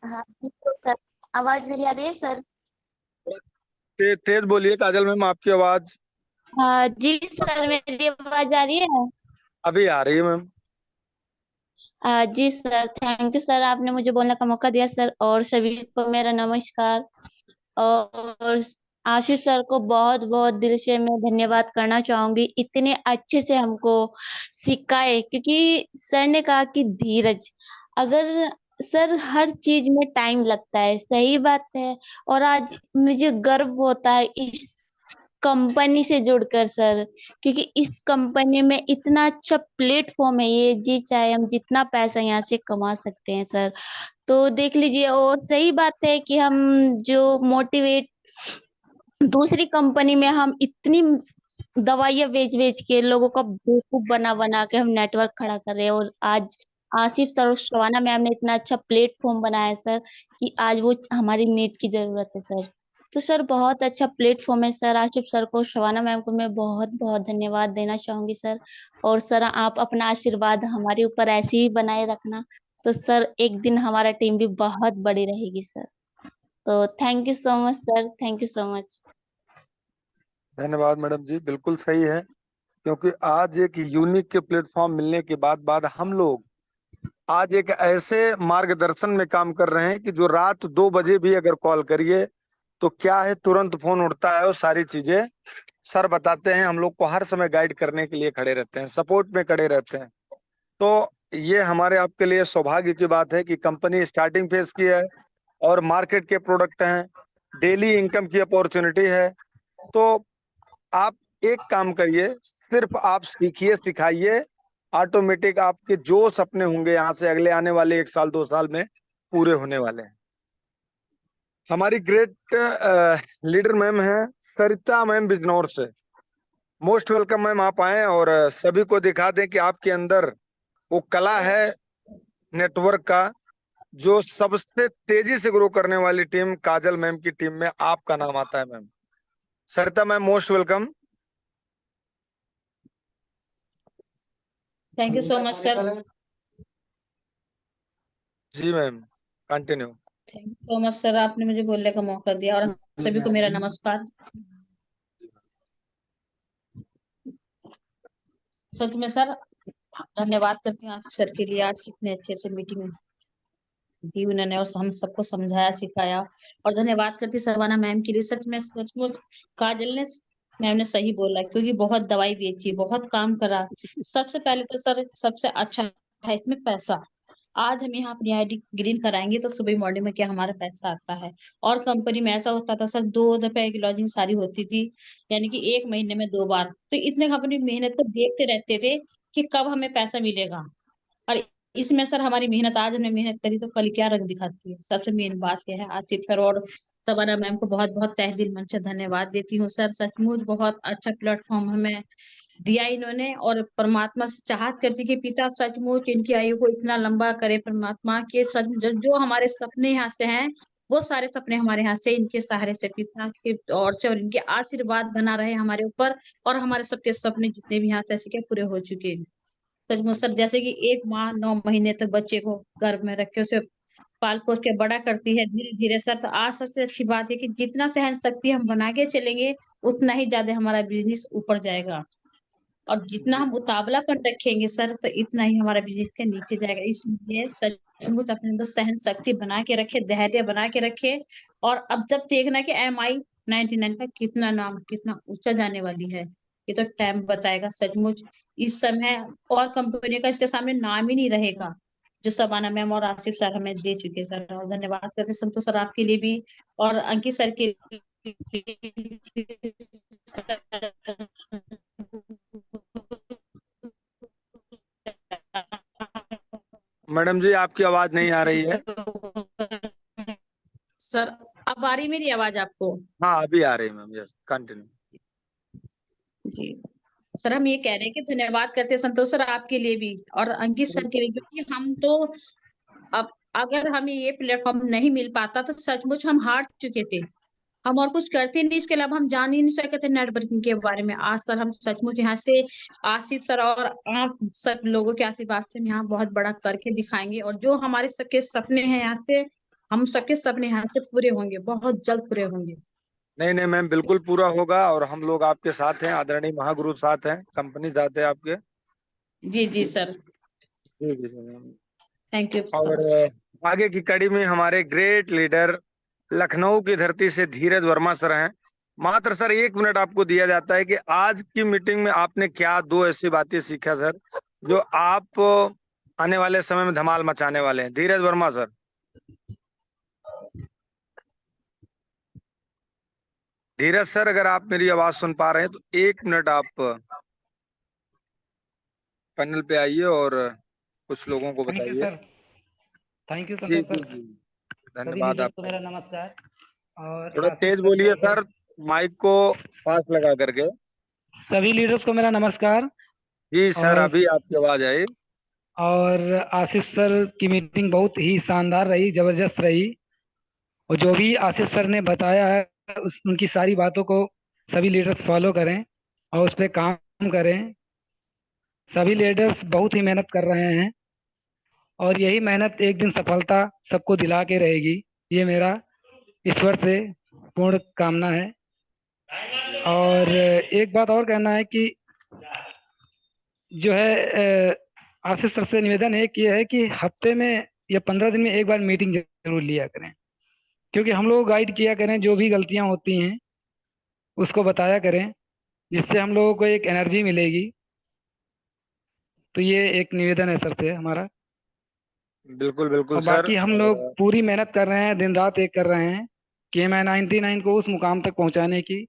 हाँ जी, तो सर आवाज मेरी आ रही है सर? तेज बोलिए काजल मैम, आपकी आवाज हाँ जी सर, मेरी आवाज आ रही है? अभी आ रही है मैम। जी सर, थैंक यू सर, आपने मुझे बोलने का मौका दिया सर। और सभी को मेरा नमस्कार। और आशीष सर को बहुत बहुत दिल से मैं धन्यवाद करना चाहूंगी, इतने अच्छे से हमको सिखाए। क्योंकि सर ने कहा कि धीरज, अगर सर हर चीज में टाइम लगता है, सही बात है। और आज मुझे गर्व होता है इस कंपनी से जुड़कर सर, क्योंकि इस कंपनी में इतना अच्छा प्लेटफॉर्म है ये जी, चाहे हम जितना पैसा यहाँ से कमा सकते हैं सर। तो देख लीजिए। और सही बात है कि हम जो मोटिवेट दूसरी कंपनी में हम इतनी दवाइयां बेच बेच के लोगों का बेवकूफ बना बना के हम नेटवर्क खड़ा कर रहे हैं। और आज आसिफ सर और शवाना मैम ने इतना अच्छा प्लेटफॉर्म बनाया है सर कि आज वो हमारी नीड की जरूरत है सर। तो सर बहुत अच्छा प्लेटफॉर्म है सर। आसिफ सर को, शवाना मैम को मैं बहुत बहुत धन्यवाद देना चाहूंगी सर। और सर आप अपना आशीर्वाद हमारे ऊपर ऐसे ही बनाए रखना, तो सर एक दिन हमारा टीम भी बहुत बड़ी रहेगी सर। तो thank you so much sir, thank you so much. धन्यवाद मैडम जी, बिल्कुल सही है। क्योंकि आज एक यूनिक के प्लेटफॉर्म मिलने के बाद हम लोग आज एक ऐसे मार्गदर्शन में काम कर रहे हैं कि जो रात 2 बजे भी अगर कॉल करिए तो क्या है, तुरंत फोन उठता है और सारी चीजें सर बताते हैं। हम लोग को हर समय गाइड करने के लिए खड़े रहते हैं, सपोर्ट में खड़े रहते हैं। तो ये हमारे आपके लिए सौभाग्य की बात है कि कंपनी स्टार्टिंग फेज की है और मार्केट के प्रोडक्ट हैं, डेली इनकम की अपॉर्चुनिटी है। तो आप एक काम करिए, सिर्फ आप सीखिए, सिखाइए, ऑटोमेटिक आपके जो सपने होंगे यहाँ से अगले आने वाले 1 साल 2 साल में पूरे होने वाले हैं। हमारी ग्रेट लीडर मैम है सरिता मैम बिजनौर से। मोस्ट वेलकम मैम, आप आए और सभी को दिखा दें कि आपके अंदर वो कला है नेटवर्क का, जो सबसे तेजी से ग्रो करने वाली टीम काजल मैम की टीम में आपका नाम आता है। Ma'am Sarita ma'am, most welcome. Thank you so much sir. जी ma'am, continue. Thank you so much sir, आपने मुझे बोलने का मौका दिया। और सभी को मेरा नमस्कार। सच में सर धन्यवाद करती हूँ आज सर के लिए, आज कितने अच्छे से मीटिंग दी उन्होंने और हम सबको समझाया सिखाया। और धन्यवाद करती सबाना मैम के लिए, सच में सचमुच काजल ने मैम ने सही बोला, क्योंकि बहुत दवाई बेची, बहुत काम करा। सबसे पहले तो सर सबसे अच्छा है इसमें पैसा। आज हम यहाँ अपनी आईडी ग्रीन कराएंगे तो सुबह मॉर्निंग में क्या हमारा पैसा आता है। और कंपनी में ऐसा होता था सर, 2 दफे की लॉजिंग सारी होती थी, यानी कि 1 महीने में 2 बार। तो इतने हम अपनी मेहनत को देखते रहते थे कि कब हमें पैसा मिलेगा। और इसमें सर हमारी मेहनत, आज हमने मेहनत करी तो कल क्या रंग दिखाती है। सबसे मेन बात यह है। आसिफ सर और सबाना मैम को बहुत बहुत तहे दिल मन से धन्यवाद देती हूँ सर। सचमुच बहुत अच्छा प्लेटफॉर्म हमें दिया इन्होंने। और परमात्मा से चाहत करती कि पिता सचमुच इनकी आयु को इतना लंबा करे परमात्मा के। सच जो हमारे सपने यहाँ से हैं, वो सारे सपने हमारे यहाँ से इनके सहारे से, पिता की ओर से, और इनके आशीर्वाद बना रहे हमारे ऊपर। और हमारे सबके सपने जितने भी यहाँ से ऐसे क्या पूरे हो चुके हैं। सचमुच सर, जैसे कि एक माँ 9 महीने तक बच्चे को गर्भ में रख के उसे पाल पोस के बड़ा करती है धीरे धीरे सर, तो आज सबसे अच्छी बात है कि जितना सहन शक्ति हम बना के चलेंगे उतना ही ज्यादा हमारा बिजनेस ऊपर जाएगा। और जितना हम उतावलापन रखेंगे सर, तो इतना ही हमारा बिजनेस के नीचे जाएगा। इसलिए सचमुच अपने अंदर सहन शक्ति बना के रखे, धैर्य बना के रखे। और अब जब देखना कि MI99 का कितना नाम, कितना ऊंचा जाने वाली है, ये तो टाइम बताएगा। सचमुच इस समय और कंपनी का इसके सामने नाम ही नहीं रहेगा, जो सबाना मैम और आसिफ सर हमें दे चुके हैं सर। और धन्यवाद करते संतोष सर आपके लिए भी, और अंकित सर के मैडम जी, आपकी आवाज नहीं आ रही है। सर अब आ रही मेरी आवाज आपको? हाँ, अभी आ रही है मैम, यस कंटिन्यू। जी सर, हम ये कह रहे हैं कि धन्यवाद करते हैं संतोष सर आपके लिए भी और अंकित सर के लिए, क्योंकि हम तो अब अगर हमें ये प्लेटफॉर्म नहीं मिल पाता तो सचमुच हम हार चुके थे। हम और कुछ करते नहीं, इसके अलावा हम जान ही नहीं सकते थे नेटवर्किंग के बारे में। आज सर हम सचमुच यहाँ से आसिफ सर और आप सब लोगों के आशीर्वाद से हम यहाँ बहुत बड़ा करके दिखाएंगे। और जो हमारे सबके सपने हैं यहाँ से, हम सबके सपने यहाँ से पूरे होंगे, बहुत जल्द पूरे होंगे। नहीं नहीं मैम, बिल्कुल पूरा होगा और हम लोग आपके साथ हैं, आदरणीय महागुरु साथ हैं, कंपनी साथ है आपके। जी जी सर, जी जी मैम। थैंक यू और सर। आगे की कड़ी में हमारे ग्रेट लीडर लखनऊ की धरती से धीरज वर्मा सर हैं। मात्र सर 1 मिनट आपको दिया जाता है कि आज की मीटिंग में आपने क्या 2 ऐसी बातें सीखा सर, जो आप आने वाले समय में धमाल मचाने वाले हैं। धीरज वर्मा सर। धीरज सर, अगर आप मेरी आवाज सुन पा रहे हैं तो 1 मिनट आप पैनल पे आइए और कुछ लोगों को थैंक यू बताइए। सर, थैंक यू जी संतोष जी सर। जी, सभी धन्यवाद लीडर्स को आपका। मेरा नमस्कार। और थोड़ा आसिफ तेज सर बोलिए को सर, माइक को पास लगा करके। सभी लीडर्स को मेरा नमस्कार। जी सर, और अभी आपकी आवाज आई। आसिफ सर की मीटिंग बहुत ही शानदार रही, जबरदस्त रही। और जो भी आसिफ सर ने बताया है उनकी सारी बातों को सभी लीडर्स फॉलो करें और उस पर काम करें। सभी लीडर्स बहुत ही मेहनत कर रहे हैं और यही मेहनत एक दिन सफलता सबको दिला के रहेगी। ये मेरा ईश्वर से पूर्ण कामना है। और एक बात और कहना है कि जो है आशीष सर से निवेदन एक ये है कि हफ्ते में या 15 दिन में एक बार मीटिंग जरूर लिया करें, क्योंकि हम लोग गाइड किया करें, जो भी गलतियां होती हैं उसको बताया करें, जिससे हम लोगों को एक एनर्जी मिलेगी। तो ये एक निवेदन है सर से हमारा। बिल्कुल बिल्कुल और सर। बाकी हम लोग पूरी मेहनत कर रहे हैं, दिन रात एक कर रहे हैं कि MI99 को उस मुकाम तक पहुंचाने की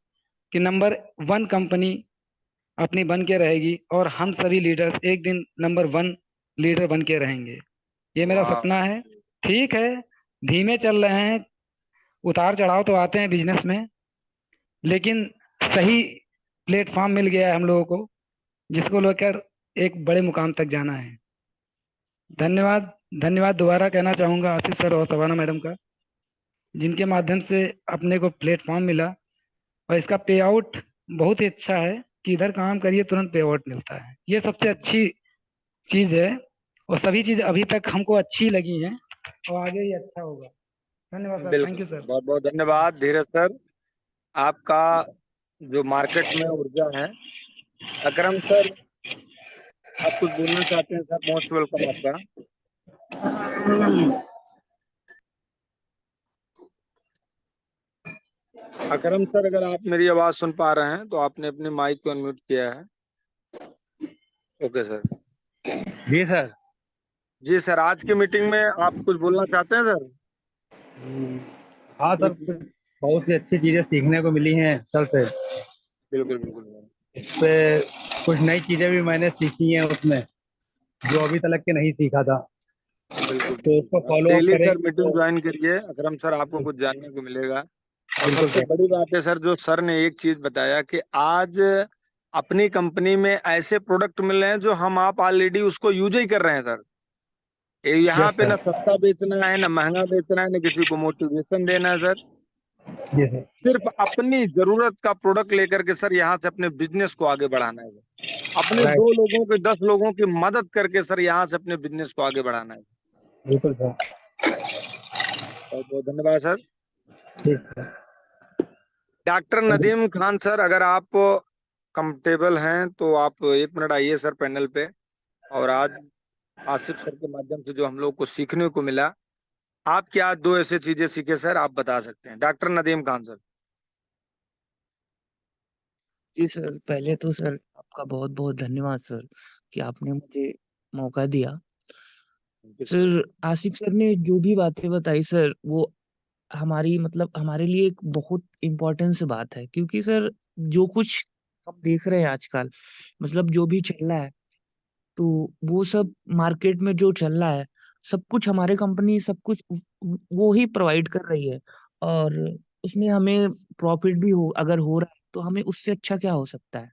कि नंबर 1 कंपनी अपनी बन के रहेगी, और हम सभी लीडर्स एक दिन नंबर 1 लीडर बन के रहेंगे। ये मेरा हाँ सपना है। ठीक है, धीमे चल रहे हैं, उतार चढ़ाव तो आते हैं बिजनेस में, लेकिन सही प्लेटफॉर्म मिल गया है हम लोगों को, जिसको लेकर एक बड़े मुकाम तक जाना है। धन्यवाद। धन्यवाद दोबारा कहना चाहूँगा आशीष सर और शबाना मैडम का, जिनके माध्यम से अपने को प्लेटफॉर्म मिला। और इसका पे आउट बहुत ही अच्छा है कि इधर काम करिए तुरंत पे आउट मिलता है। ये सबसे अच्छी चीज़ है, और सभी चीज़ अभी तक हमको अच्छी लगी हैं, और आगे ही अच्छा होगा। धन्यवाद सर, थैंक बिल्कुल, यू सर। बहुत बहुत धन्यवाद धीरज सर। आपका जो मार्केट में ऊर्जा है। अकरम सर, आप कुछ बोलना चाहते हैं सर? मोस्ट वेलकम आपका। अकरम सर, अगर आप मेरी आवाज सुन पा रहे हैं तो आपने अपने माइक को अनम्यूट किया है। Okay sir. जी सर। जी सर, आज की मीटिंग में आप कुछ बोलना चाहते हैं सर? हाँ सर, कुछ बहुत सी अच्छी चीज़ें सीखने को मिली हैं सर से। बिल्कुल बिल्कुल इससे कुछ नई चीज़ें भी मैंने सीखी हैं उसमें, जो अभी तक के नहीं सीखा था। बिल्कुल तो उसको आप फॉलो अप डेली सर करेंगे मीटिंग तो ज्वाइन करिए। अकरम सर, आपको कुछ जानने को मिलेगा। और बिल्कुल सबसे सर। बड़ी बात है सर, जो सर ने एक चीज बताया कि आज अपनी कंपनी में ऐसे प्रोडक्ट मिल रहे हैं जो हम आप ऑलरेडी उसको यूज ही कर रहे हैं सर। यहाँ यस पे ना सर। सस्ता बेचना है, ना महंगा बेचना है, ना किसी को मोटिवेशन देना है सर। जी सर। सिर्फ अपनी जरूरत का प्रोडक्ट लेकर के सर यहाँ से अपने बिजनेस को आगे बढ़ाना है। अपने राइट। 2 लोगों के 10 लोगों की मदद करके सर यहाँ से अपने बिजनेस को आगे बढ़ाना है। बिल्कुल सर। बहुत बहुत धन्यवाद सर। ठीक है। डॉक्टर नदीम खान सर, अगर आप कंफर्टेबल हैं तो आप 1 मिनट आइए सर पैनल पे। और आज आसिफ सर के माध्यम से जो हम लोग को सीखने को मिला, आप क्या 2 ऐसे चीजें सीखे सर, आप बता सकते हैं? Doctor Nadeem Khan sir. जी सर, पहले तो सर आपका बहुत बहुत धन्यवाद सर कि आपने मुझे मौका दिया। सर सर आसिफ सर ने जो भी बातें बताई सर, वो हमारी मतलब हमारे लिए एक बहुत इम्पोर्टेंट बात है, क्योंकि सर जो कुछ हम देख रहे हैं आजकल, मतलब जो भी चल रहा है, तो वो सब मार्केट में जो चल रहा है, सब कुछ हमारे कंपनी सब कुछ वो ही प्रोवाइड कर रही है। और उसमें हमें प्रॉफिट भी हो अगर हो रहा है, तो हमें उससे अच्छा क्या हो सकता है।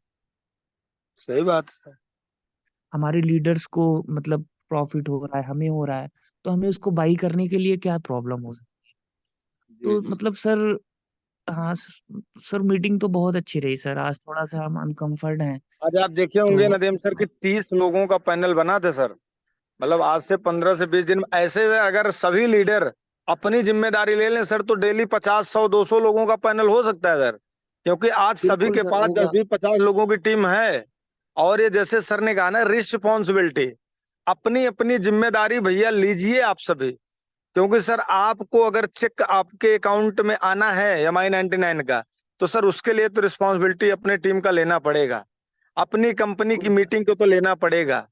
सही बात है। हमारे लीडर्स को मतलब प्रॉफिट हो रहा है, हमें हो रहा है, तो हमें उसको बाई करने के लिए क्या प्रॉब्लम हो सकती है। जी तो जी। मतलब सर, हाँ सर मीटिंग तो बहुत अच्छी रही सर। आज थोड़ा सा हम अनकंफर्ट हैं। आज आप देखे तो होंगे नदीम सर कि 30 लोगों का पैनल बना था सर। मतलब आज से 15 से 20 दिन में ऐसे अगर सभी लीडर अपनी जिम्मेदारी ले लें सर, तो डेली 50 100 200 लोगों का पैनल हो सकता है सर। क्योंकि आज सभी बिल्कुल के सर पास होगा। 10 20 50 लोगों की टीम है। और ये जैसे सर ने कहा ना, रिस्पॉन्सिबिलिटी, अपनी अपनी जिम्मेदारी भैया लीजिए आप सभी। क्योंकि सर आपको अगर चेक आपके अकाउंट में आना है MI99 का, तो सर उसके लिए तो रिस्पॉन्सिबिलिटी अपने टीम का लेना पड़ेगा। अपनी कंपनी की बिल्कुल सर। मीटिंग को तो लेना पड़ेगा।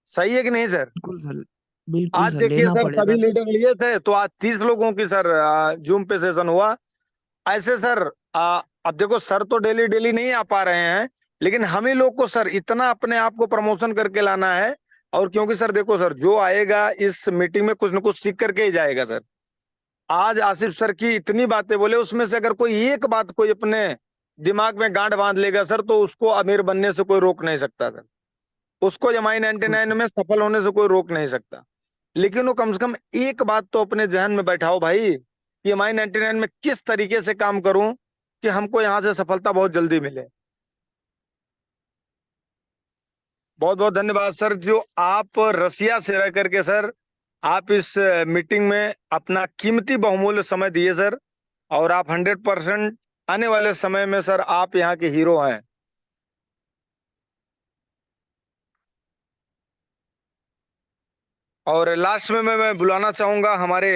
सही है कि नहीं सर? बिल्कुल सर। बिल्कुल आज सर देखिए लेना सर, सभी पड़ेगा सर। लीडर लिए थे तो आज 30 लोगों की सर जूम पे सेशन हुआ। ऐसे सर अब देखो सर तो डेली डेली नहीं आ पा रहे हैं, लेकिन हम ही लोग को सर इतना अपने आप को प्रमोशन करके लाना है। और क्योंकि सर देखो सर, जो आएगा इस मीटिंग में कुछ न कुछ सीख करके ही जाएगा सर। आज आसिफ सर की इतनी बातें बोले, उसमें से अगर कोई एक बात कोई अपने दिमाग में गांठ बांध लेगा सर, तो उसको अमीर बनने से कोई रोक नहीं सकता सर। उसको बिल्कुल MI99 सर। में सफल होने से कोई रोक नहीं सकता। लेकिन वो कम से कम एक बात तो अपने जहन में बैठाओ भाई, कि MI99 में किस तरीके से काम करूं कि हमको यहां से सफलता बहुत जल्दी मिले। बहुत बहुत धन्यवाद सर, जो आप रसिया से रह करके सर आप इस मीटिंग में अपना कीमती बहुमूल्य समय दिए सर। और आप 100% आने वाले समय में सर आप यहाँ के हीरो हैं। और लास्ट में मैं बुलाना चाहूंगा हमारे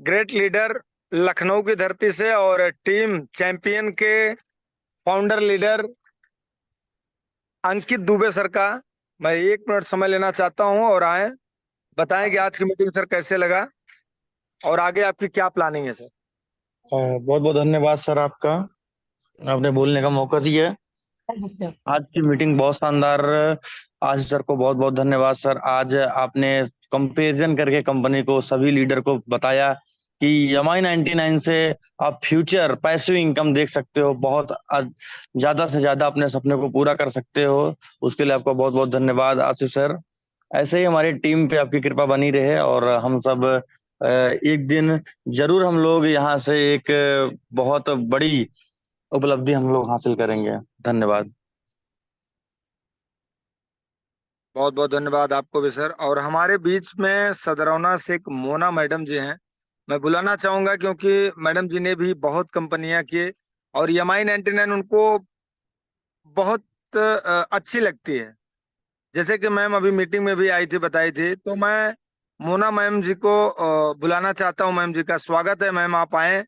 ग्रेट लीडर लखनऊ की धरती से और टीम चैंपियन के फाउंडर लीडर अंकित दुबे सर का। मैं 1 मिनट समय लेना चाहता हूं और आए बताएं कि आज की मीटिंग सर कैसे लगा और आगे आपकी क्या प्लानिंग है सर। बहुत बहुत धन्यवाद सर आपका, आपने बोलने का मौका दिया। आज की मीटिंग बहुत शानदार। आशीष सर को बहुत बहुत धन्यवाद सर। आज आपने कंपैरिजन करके कंपनी को, सभी लीडर को बताया कि MI99 से आप फ्यूचर पैसिव इनकम देख सकते हो, बहुत ज्यादा से ज्यादा अपने सपने को पूरा कर सकते हो। उसके लिए आपका बहुत बहुत धन्यवाद आशीष सर। ऐसे ही हमारी टीम पे आपकी कृपा बनी रहे और हम सब एक दिन जरूर हम लोग यहाँ से एक बहुत बड़ी उपलब्धि हम लोग हासिल करेंगे। धन्यवाद। बहुत बहुत धन्यवाद आपको भी सर। और हमारे बीच में सदरौना से एक मोना मैडम जी हैं, मैं बुलाना चाहूंगा क्योंकि मैडम जी ने भी बहुत कंपनियां की और MI99 उनको बहुत अच्छी लगती है। जैसे कि मैम अभी मीटिंग में भी आई थी, बताई थी, तो मैं मोना मैम जी को बुलाना चाहता हूं। मैम जी का स्वागत है। मैम आप आए,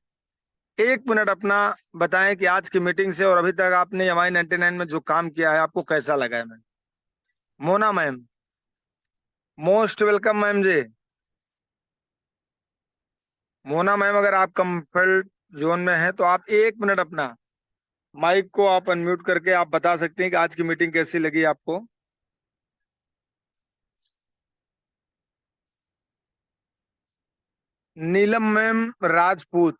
1 मिनट अपना बताएं कि आज की मीटिंग से और अभी तक आपने MI99 में जो काम किया है आपको कैसा लगा है। Ma'am Mona ma'am, most welcome ma'am ji. Mona ma'am अगर आप कंफर्ट जोन में हैं तो आप 1 मिनट अपना माइक को आप अनम्यूट करके आप बता सकते हैं कि आज की मीटिंग कैसी लगी आपको। नीलम मैम राजपूत,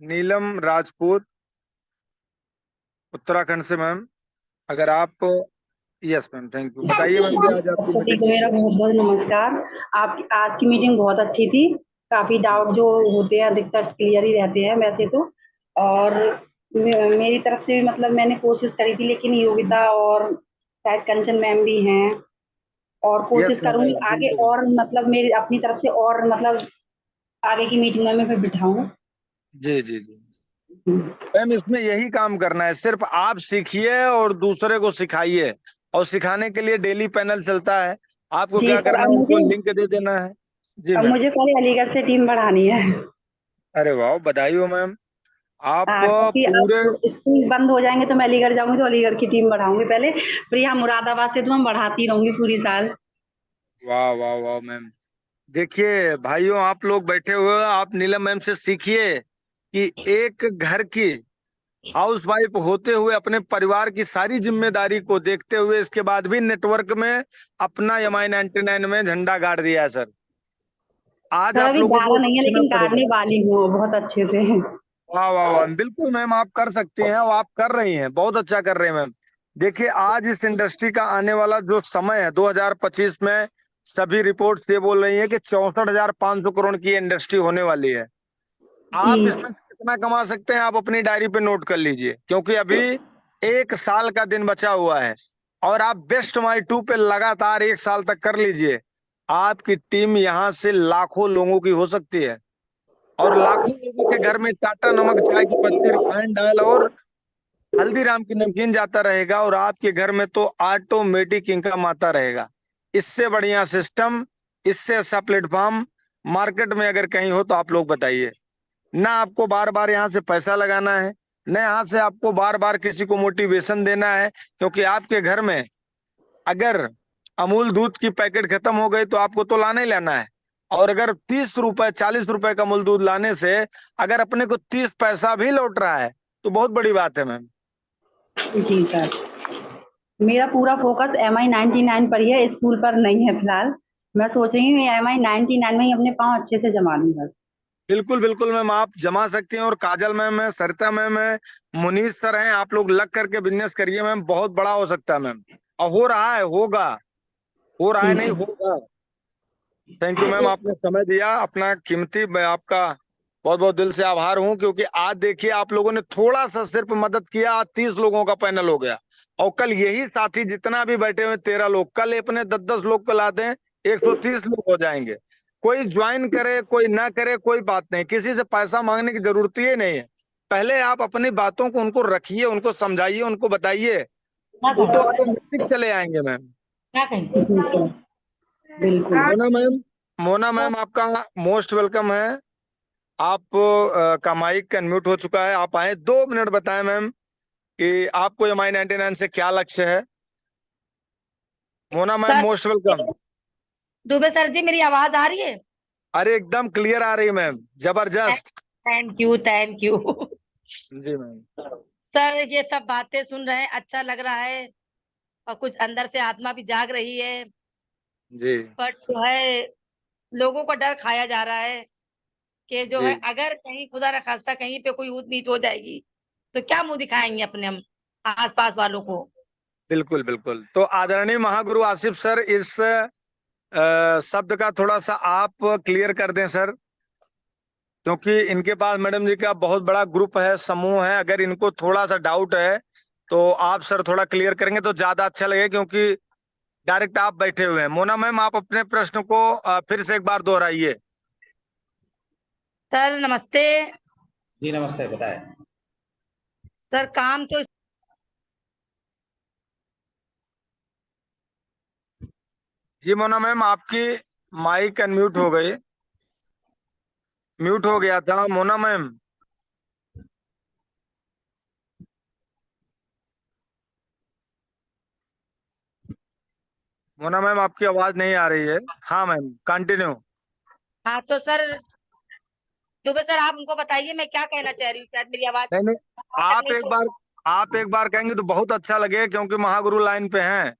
नीलम राजपूत उत्तराखंड से मैम, अगर आप, यस मैम, थैंक यू। बताइए मैम जी आज आपकी सभी मीटिंग। को मेरा बहुत बहुत नमस्कार। आप आज की मीटिंग बहुत अच्छी थी। काफी डाउट जो होते हैं अधिकतर क्लियर ही रहते हैं वैसे तो। और मेरी तरफ से भी मतलब मैंने कोशिश करी थी, लेकिन योगिता और शायद कंचन मैम भी हैं और यस कोशिश करूंगी मैम, आगे बिल्कुल। और मतलब मेरी अपनी तरफ से और मतलब आगे की मीटिंग में मैं फिर बिठाऊं। जी जी जी मैम, इसमें यही काम करना है, सिर्फ आप सीखिए और दूसरे को सिखाइए। और सिखाने के लिए डेली पैनल चलता है, आपको जी क्या सर, करना है, उनको लिंक दे देना है। जी अब मैम। मुझे पहले अलीगढ़ से टीम बढ़ानी है। अरे वाह, बधाई हो मैम। आप हाँ, क्योंकि पूरे, अब स्कूल बंद हो जाएंगे तो मैं अलीगढ़ जाऊंगी तो अलीगढ़ की टीम बढ़ाऊंगी पहले। फिर यहाँ मुरादाबाद से तो मैं बढ़ाती रहूंगी पूरी साल। वाह वाह वाह मैम। देखिए भाइयों, आप लोग बैठे हुए हो, आप नीलम मैम से सीखिए कि एक घर की हाउस वाइफ होते हुए अपने परिवार की सारी जिम्मेदारी को देखते हुए इसके बाद भी नेटवर्क में अपना MI99 में झंडा गाड़ दिया है सर। आज सर आप अभी लोगों गाढ़ा को नहीं है, सीखना लेकिन पड़ेगा। गाड़ने वाली हूँ बहुत अच्छे से। वाह वाह वाह, बिल्कुल मैम, आप कर सकती हैं और आप कर रही हैं, बहुत अच्छा कर रहे हैं मैम। देखिए आज इस इंडस्ट्री का आने वाला जो समय है 2025 में, सभी रिपोर्ट ये बोल रही है कि 64,500 करोड़ की इंडस्ट्री होने वाली है। आप जी इसमें कितना कमा सकते हैं आप अपनी डायरी पे नोट कर लीजिए, क्योंकि अभी 1 साल का दिन बचा हुआ है और आप बेस्ट माई 2 पे लगातार 1 साल तक कर लीजिए। आपकी टीम यहाँ से लाखों लोगों की हो सकती है और लाखों लोगों के घर में टाटा नमक चाय की पत्ती, रिफाइंड ऑयल और हल्दीराम की नमकीन जाता रहेगा और आपके घर में तो ऑटोमेटिक इनकम आता रहेगा। इससे बढ़िया सिस्टम, इससे अच्छा प्लेटफॉर्म मार्केट में अगर कहीं हो तो आप लोग बताइए। ना आपको बार बार यहाँ से पैसा लगाना है, न यहाँ से आपको बार बार किसी को मोटिवेशन देना है, क्योंकि आपके घर में अगर अमूल दूध की पैकेट खत्म हो गई तो आपको तो लाना ही लाना है। और अगर 30 रुपए 40 रुपए का अमूल दूध लाने से अगर अपने को 30 पैसा भी लौट रहा है तो बहुत बड़ी बात है मैम। जी सर, मेरा पूरा फोकस MI99 पर ही है, स्कूल पर नहीं है फिलहाल। मैं सोच रही हूँ MI99 में ही अपने पाँव अच्छे से जमा लूँ बस। बिल्कुल बिल्कुल मैम, आप जमा सकती हैं। और काजल मैम है, सरिता मैम है, मुनीष सर हैं, आप लोग लग करके बिजनेस करिए मैम, बहुत बड़ा हो सकता है मैम। और हो रहा है, होगा, हो रहा है, ठीक नहीं है। होगा। थैंक यू मैम, आपने समय दिया अपना कीमती। मैं आपका बहुत बहुत दिल से आभार हूं, क्योंकि आज देखिए आप लोगों ने थोड़ा सा सिर्फ मदद किया, आज 30 लोगों का पैनल हो गया। और कल यही साथी जितना भी बैठे हुए 13 लोग, कल अपने 10-10 लोग को ला दें, 130 लोग हो जाएंगे। कोई ज्वाइन करे कोई ना करे कोई बात नहीं, किसी से पैसा मांगने की जरूरत ही नहीं है। पहले आप अपनी बातों को उनको रखिए, उनको समझाइए, उनको बताइए, क्या वो तो कहें? ऑटोमेटिक चले आएंगे मैम। क्या कहें? बिल्कुल। मोना मैम आपका मोस्ट वेलकम है। आप का माइक अनम्यूट हो चुका है, आप आए, 2 मिनट बताएं मैम कि आपको MI99 से क्या लक्ष्य है। Mona ma'am sir most welcome. Dubey sir ji, मेरी आवाज आ रही है? अरे एकदम क्लियर आ रही है मैम, जबरदस्त। Thank you, thank you. जी मैम। सर ये सब बातें सुन रहे हैं, अच्छा लग रहा है और कुछ अंदर से आत्मा भी जाग रही है। जी बट जो है लोगों को डर खाया जा रहा है कि जो जी है अगर कहीं खुदा न खास्ता कहीं पे कोई ऊंच नीच हो जाएगी तो क्या मुंह दिखाएंगे अपने हम आसपास वालों को। बिल्कुल बिल्कुल। तो आदरणीय महागुरु आसिफ सर, इस शब्द का थोड़ा सा आप क्लियर कर दें सर, क्योंकि इनके पास मैडम जी का बहुत बड़ा ग्रुप है, समूह है। अगर इनको थोड़ा सा डाउट है तो आप सर थोड़ा क्लियर करेंगे तो ज्यादा अच्छा लगेगा, क्योंकि डायरेक्ट आप बैठे हुए हैं। मोना मैम आप अपने प्रश्न को फिर से एक बार दोहराइए। सर नमस्ते। जी नमस्ते, बताएं। सर काम तो जी मोना मैम आपकी माइक अनम्यूट हो गई, म्यूट हो गया था मोना मैम। मोना मैम आपकी आवाज नहीं आ रही है। हाँ मैम कंटिन्यू। हाँ तो सर दुबे सर आप उनको बताइए मैं क्या कहना चाह रही हूँ, शायद मेरी आवाज नहीं नहीं, नहीं तो। आप एक बार कहेंगे तो बहुत अच्छा लगेगा, क्योंकि महागुरु लाइन पे हैं।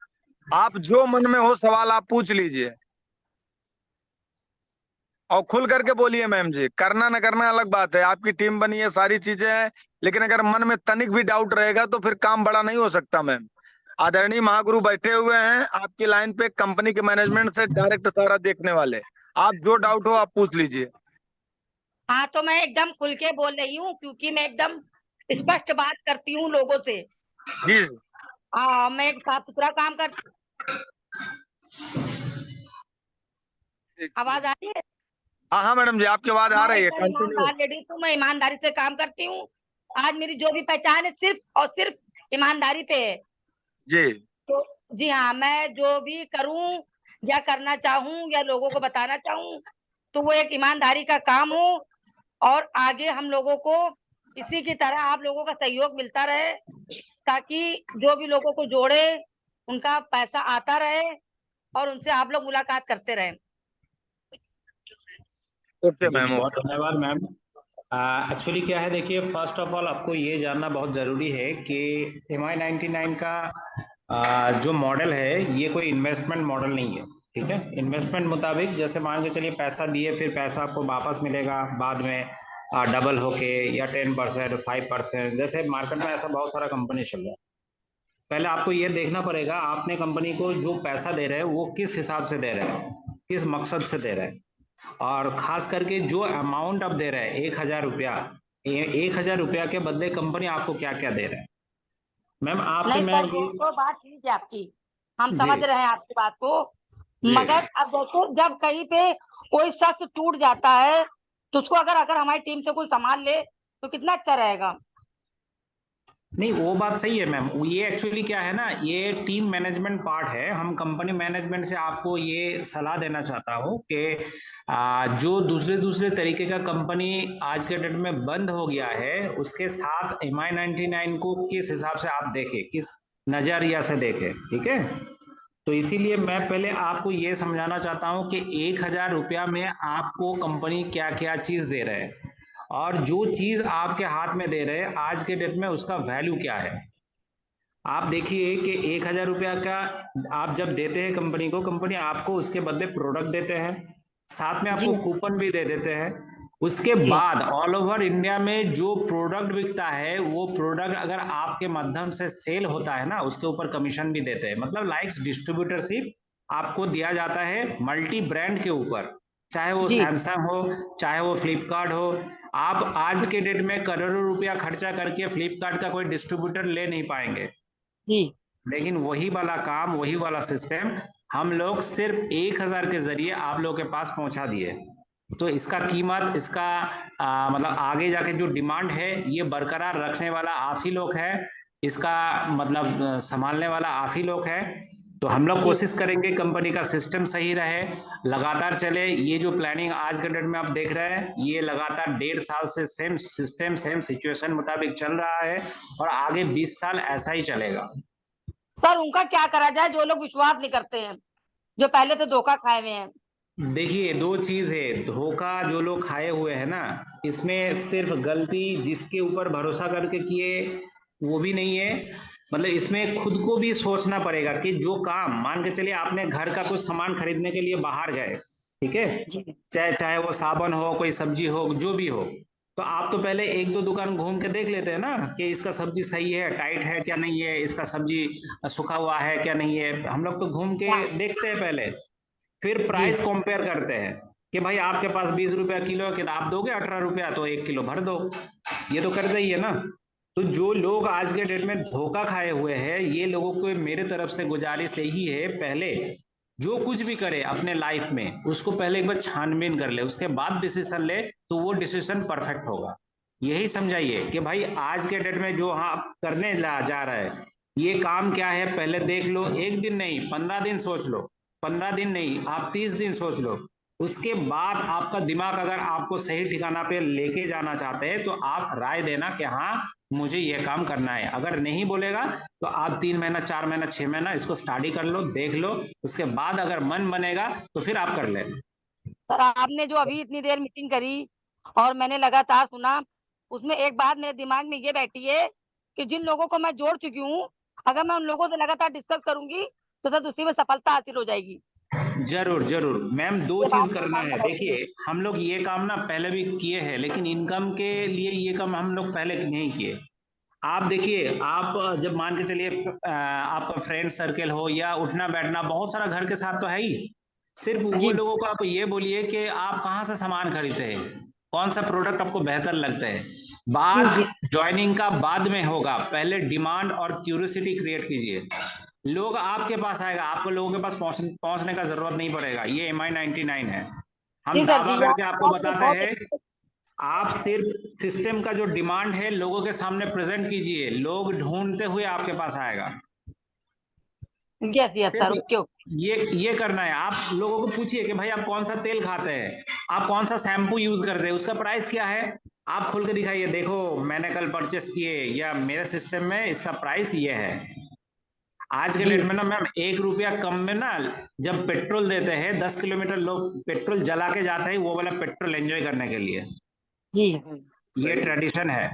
आप जो मन में हो सवाल आप पूछ लीजिए और खुल करके बोलिए मैम जी। करना न करना अलग बात है, आपकी टीम बनी है, सारी चीजें हैं, लेकिन अगर मन में तनिक भी डाउट रहेगा तो फिर काम बड़ा नहीं हो सकता मैम। आदरणीय महागुरु बैठे हुए हैं आपकी लाइन पे, कंपनी के मैनेजमेंट से डायरेक्ट सारा देखने वाले। आप जो डाउट हो आप पूछ लीजिए। हाँ तो मैं एकदम खुल के बोल रही हूँ क्योंकि मैं एकदम स्पष्ट बात करती हूँ लोगों से। जी हाँ मैं एक साफ सुथरा काम कर। आवाज आ रही है? हाँ हाँ मैडम जी आपकी आवाज आ मैं रही है, एकदम कंटिन्यू। ईमानदार लेडीज हूँ, मैं ईमानदारी से काम करती हूँ। आज मेरी जो भी पहचान है सिर्फ और सिर्फ ईमानदारी पे है। जी तो जी हाँ, मैं जो भी करूँ या करना चाहूँ या लोगों को बताना चाहूँ तो वो एक ईमानदारी का काम हो और आगे हम लोगों को इसी की तरह आप लोगों का सहयोग मिलता रहे ताकि जो भी लोगों को जोड़े उनका पैसा आता रहे और उनसे आप लोग मुलाकात करते रहें। Okay ma'am. बहुत धन्यवाद मैम। एक्चुअली क्या है, देखिए, फर्स्ट ऑफ ऑल आपको ये जानना बहुत ज़रूरी है कि MI99 का जो मॉडल है ये कोई इन्वेस्टमेंट मॉडल नहीं है। ठीक है, इन्वेस्टमेंट मुताबिक जैसे मान के चलिए पैसा दिए फिर पैसा आपको वापस मिलेगा बाद में डबल होके, या 10%, 5%, जैसे मार्केट में ऐसा बहुत सारा कंपनी चल रहा है। पहले आपको ये देखना पड़ेगा आपने कंपनी को जो पैसा दे रहे हैं वो किस हिसाब से दे रहे हैं, किस मकसद से दे रहे हैं, और खास करके जो अमाउंट आप दे रहे हैं 1,000 रुपया, 1,000 रुपया के बदले कंपनी आपको क्या क्या दे रहे हैं। मैम आपसे नहीं मैं सर, वो ये तो बात ठीक है आपकी, हम जी समझ रहे हैं आपकी बात को। जी मगर अब देखो जब कहीं पे कोई शख्स टूट जाता है तो उसको अगर अगर हमारी टीम से कोई संभाल ले तो कितना अच्छा रहेगा। नहीं, वो बात सही है मैम। ये एक्चुअली क्या है ना, ये टीम मैनेजमेंट पार्ट है। हम कंपनी मैनेजमेंट से आपको ये सलाह देना चाहता हूँ कि जो दूसरे दूसरे तरीके का कंपनी आज के डेट में बंद हो गया है उसके साथ MI99 को किस हिसाब से आप देखें, किस नजरिया से देखें। ठीक है, तो इसीलिए मैं पहले आपको ये समझाना चाहता हूँ कि 1,000 रुपया में आपको कंपनी क्या क्या चीज दे रहे हैं, और जो चीज आपके हाथ में दे रहे हैं आज के डेट में उसका वैल्यू क्या है। आप देखिए कि 1,000 रुपया का आप जब देते हैं कंपनी को, कंपनी आपको उसके बदले प्रोडक्ट देते हैं, साथ में आपको कूपन भी दे देते हैं। उसके बाद ऑल ओवर इंडिया में जो प्रोडक्ट बिकता है वो प्रोडक्ट अगर आपके माध्यम से सेल होता है ना, उसके ऊपर कमीशन भी देते हैं। मतलब लाइक डिस्ट्रीब्यूटरशिप आपको दिया जाता है मल्टी ब्रांड के ऊपर, चाहे वो सैमसंग हो चाहे वो फ्लिपकार्ट हो। आप आज के डेट में करोड़ों रुपया खर्चा करके फ्लिपकार्ट का कोई डिस्ट्रीब्यूटर ले नहीं पाएंगे, लेकिन वही वाला काम, वही वाला सिस्टम हम लोग सिर्फ 1,000 के जरिए आप लोग के पास पहुंचा दिए। तो इसका कीमत, इसका मतलब आगे जाके जो डिमांड है ये बरकरार रखने वाला आप ही लोग है, इसका मतलब संभालने वाला आप ही लोग है। तो हम लोग कोशिश करेंगे कंपनी का सिस्टम सही रहे, लगातार चले। ये जो प्लानिंग आज के डेट में आप देख रहे हैं, ये लगातार 1.5 साल से सेम सिस्टम, सेम सिचुएशन मुताबिक चल रहा है और आगे 20 साल ऐसा ही चलेगा। सर उनका क्या करा जाए जो लोग विश्वास नहीं करते हैं, जो पहले तो धोखा खाए हुए हैं? देखिए, दो चीज है, धोखा जो लोग खाए हुए हैं ना, इसमें सिर्फ गलती जिसके ऊपर भरोसा करके किए वो भी नहीं है, मतलब इसमें खुद को भी सोचना पड़ेगा कि जो काम, मान के चलिए आपने घर का कुछ सामान खरीदने के लिए बाहर गए, ठीक है, चाहे वो साबुन हो, कोई सब्जी हो, जो भी हो, तो आप तो पहले एक दो दुकान घूम के देख लेते हैं ना कि इसका सब्जी सही है, टाइट है क्या नहीं है, इसका सब्जी सूखा हुआ है क्या नहीं है, हम लोग तो घूम के देखते हैं पहले, फिर प्राइस कंपेयर करते हैं कि भाई आपके पास 20 रुपया किलो है कि आप दोगे 18 रुपया, तो 1 किलो भर दो, ये तो करते ही है ना। तो जो लोग आज के डेट में धोखा खाए हुए हैं, ये लोगों को मेरे तरफ से गुजारिश यही है, पहले जो कुछ भी करे अपने लाइफ में उसको पहले एक बार छानबीन कर ले, उसके बाद डिसीजन ले, तो वो डिसीजन परफेक्ट होगा। यही समझाइए कि भाई आज के डेट में जो आप करने जा रहा है, ये काम क्या है पहले देख लो, 1 दिन नहीं 15 दिन सोच लो, 15 दिन नहीं आप 30 दिन सोच लो, उसके बाद आपका दिमाग अगर आपको सही ठिकाना पे लेके जाना चाहते हैं तो आप राय देना कि हाँ मुझे ये काम करना है। अगर नहीं बोलेगा तो आप 3 महीना 4 महीना 6 महीना इसको स्टडी कर लो, देख लो, उसके बाद अगर मन बनेगा तो फिर आप कर लेना। सर आपने जो अभी इतनी देर मीटिंग करी और मैंने लगातार सुना, उसमें एक बात मेरे दिमाग में ये बैठी है कि जिन लोगों को मैं जोड़ चुकी हूँ, अगर मैं उन लोगों से लगातार डिस्कस करूंगी तो सर उसी में सफलता हासिल हो जाएगी। जरूर जरूर मैम, 2 चीज करना है। देखिए हम लोग ये काम ना पहले भी किए हैं, लेकिन इनकम के लिए ये काम हम लोग पहले नहीं किए। आप देखिए, आप जब मान के चलिए आपका फ्रेंड सर्कल हो या उठना बैठना बहुत सारा घर के साथ तो है ही, सिर्फ वो लोगों को आप ये बोलिए कि आप कहाँ से सामान खरीदते हैं, कौन सा प्रोडक्ट आपको बेहतर लगता है, बात ज्वाइनिंग का बाद में होगा, पहले डिमांड और क्यूरियोसिटी क्रिएट कीजिए, लोग आपके पास आएगा, आपको लोगों के पास पहुंचने का जरूरत नहीं पड़ेगा। ये MI 99 है, हम दावा करके आपको बताते हैं, आप सिर्फ सिस्टम का जो डिमांड है लोगों के सामने प्रेजेंट कीजिए, लोग ढूंढते हुए आपके पास आएगा। Yes yes sir, okay. ये करना है, आप लोगों को पूछिए कि भाई आप कौन सा तेल खाते हैं, आप कौन सा शैम्पू यूज करते हैं, उसका प्राइस क्या है, आप खोल के दिखाइए, देखो मैंने कल परचेस किए या मेरे सिस्टम में इसका प्राइस ये है। आज के डेट में ना मैम 1 रुपया कम में ना जब पेट्रोल देते हैं, 10 किलोमीटर लोग पेट्रोल जला के जाते हैं वो वाला पेट्रोल एंजॉय करने के लिए जी, ये ट्रेडिशन है।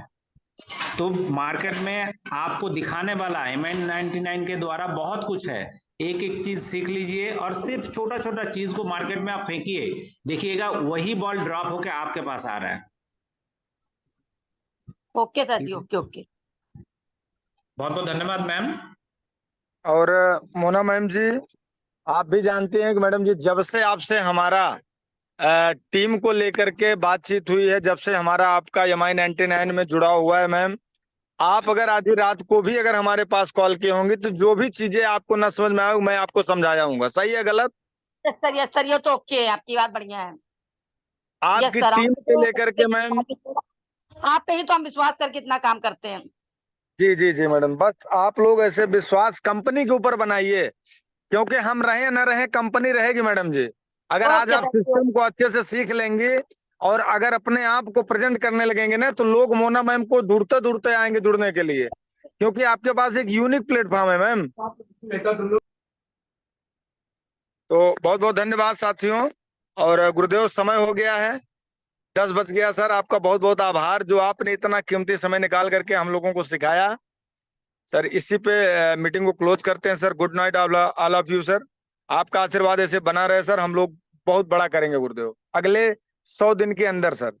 तो मार्केट में आपको दिखाने वाला MI 99 के द्वारा बहुत कुछ है, एक एक चीज सीख लीजिए और सिर्फ छोटा छोटा चीज को मार्केट में आप फेंकिए, देखिएगा वही बॉल ड्रॉप होके आपके पास आ रहा है। ओके सर जी, ओके ओके। बहुत बहुत धन्यवाद मैम। और मोना मैम जी, आप भी जानते हैं कि मैडम जी जब से आपसे हमारा टीम को लेकर के बातचीत हुई है, जब से हमारा आपका MI 99 में जुड़ा हुआ है मैम, आप अगर आधी रात को भी अगर हमारे पास कॉल किए होंगे तो जो भी चीजें आपको न समझ में आए मैं आपको समझाया हूँ, सही है गलत? यस सर, ये तो ओके है, आपकी बात बढ़िया है। आपकी टीम को लेकर के मैम, आप पे ही तो हम विश्वास करके इतना काम करते हैं। जी जी जी मैडम, बस आप लोग ऐसे विश्वास कंपनी के ऊपर बनाइए, क्योंकि हम रहे न रहे कंपनी रहेगी मैडम जी। अगर आज आप सिस्टम को अच्छे से सीख लेंगे और अगर अपने आप को प्रेजेंट करने लगेंगे ना तो लोग मोना मैम को ढूंढते ढूंढते आएंगे जुड़ने के लिए, क्योंकि आपके पास एक यूनिक प्लेटफॉर्म है मैम। तो बहुत बहुत धन्यवाद साथियों, और गुरुदेव समय हो गया है, 10 बज गया सर। आपका बहुत बहुत आभार जो आपने इतना कीमती समय निकाल करके हम लोगों को सिखाया सर। इसी पे मीटिंग को क्लोज करते हैं sir. Good night all of you sir. आपका आशीर्वाद ऐसे बना रहे सर, हम लोग बहुत बड़ा करेंगे गुरुदेव अगले 100 दिन के अंदर सर।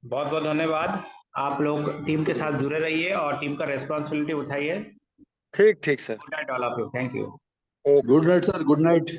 बहुत बहुत धन्यवाद, आप लोग टीम के साथ जुड़े रहिए और टीम का रेस्पॉन्सिबिलिटी उठाइए। ठीक ठीक sir. Good night all of you, thank you. Good night sir, good night.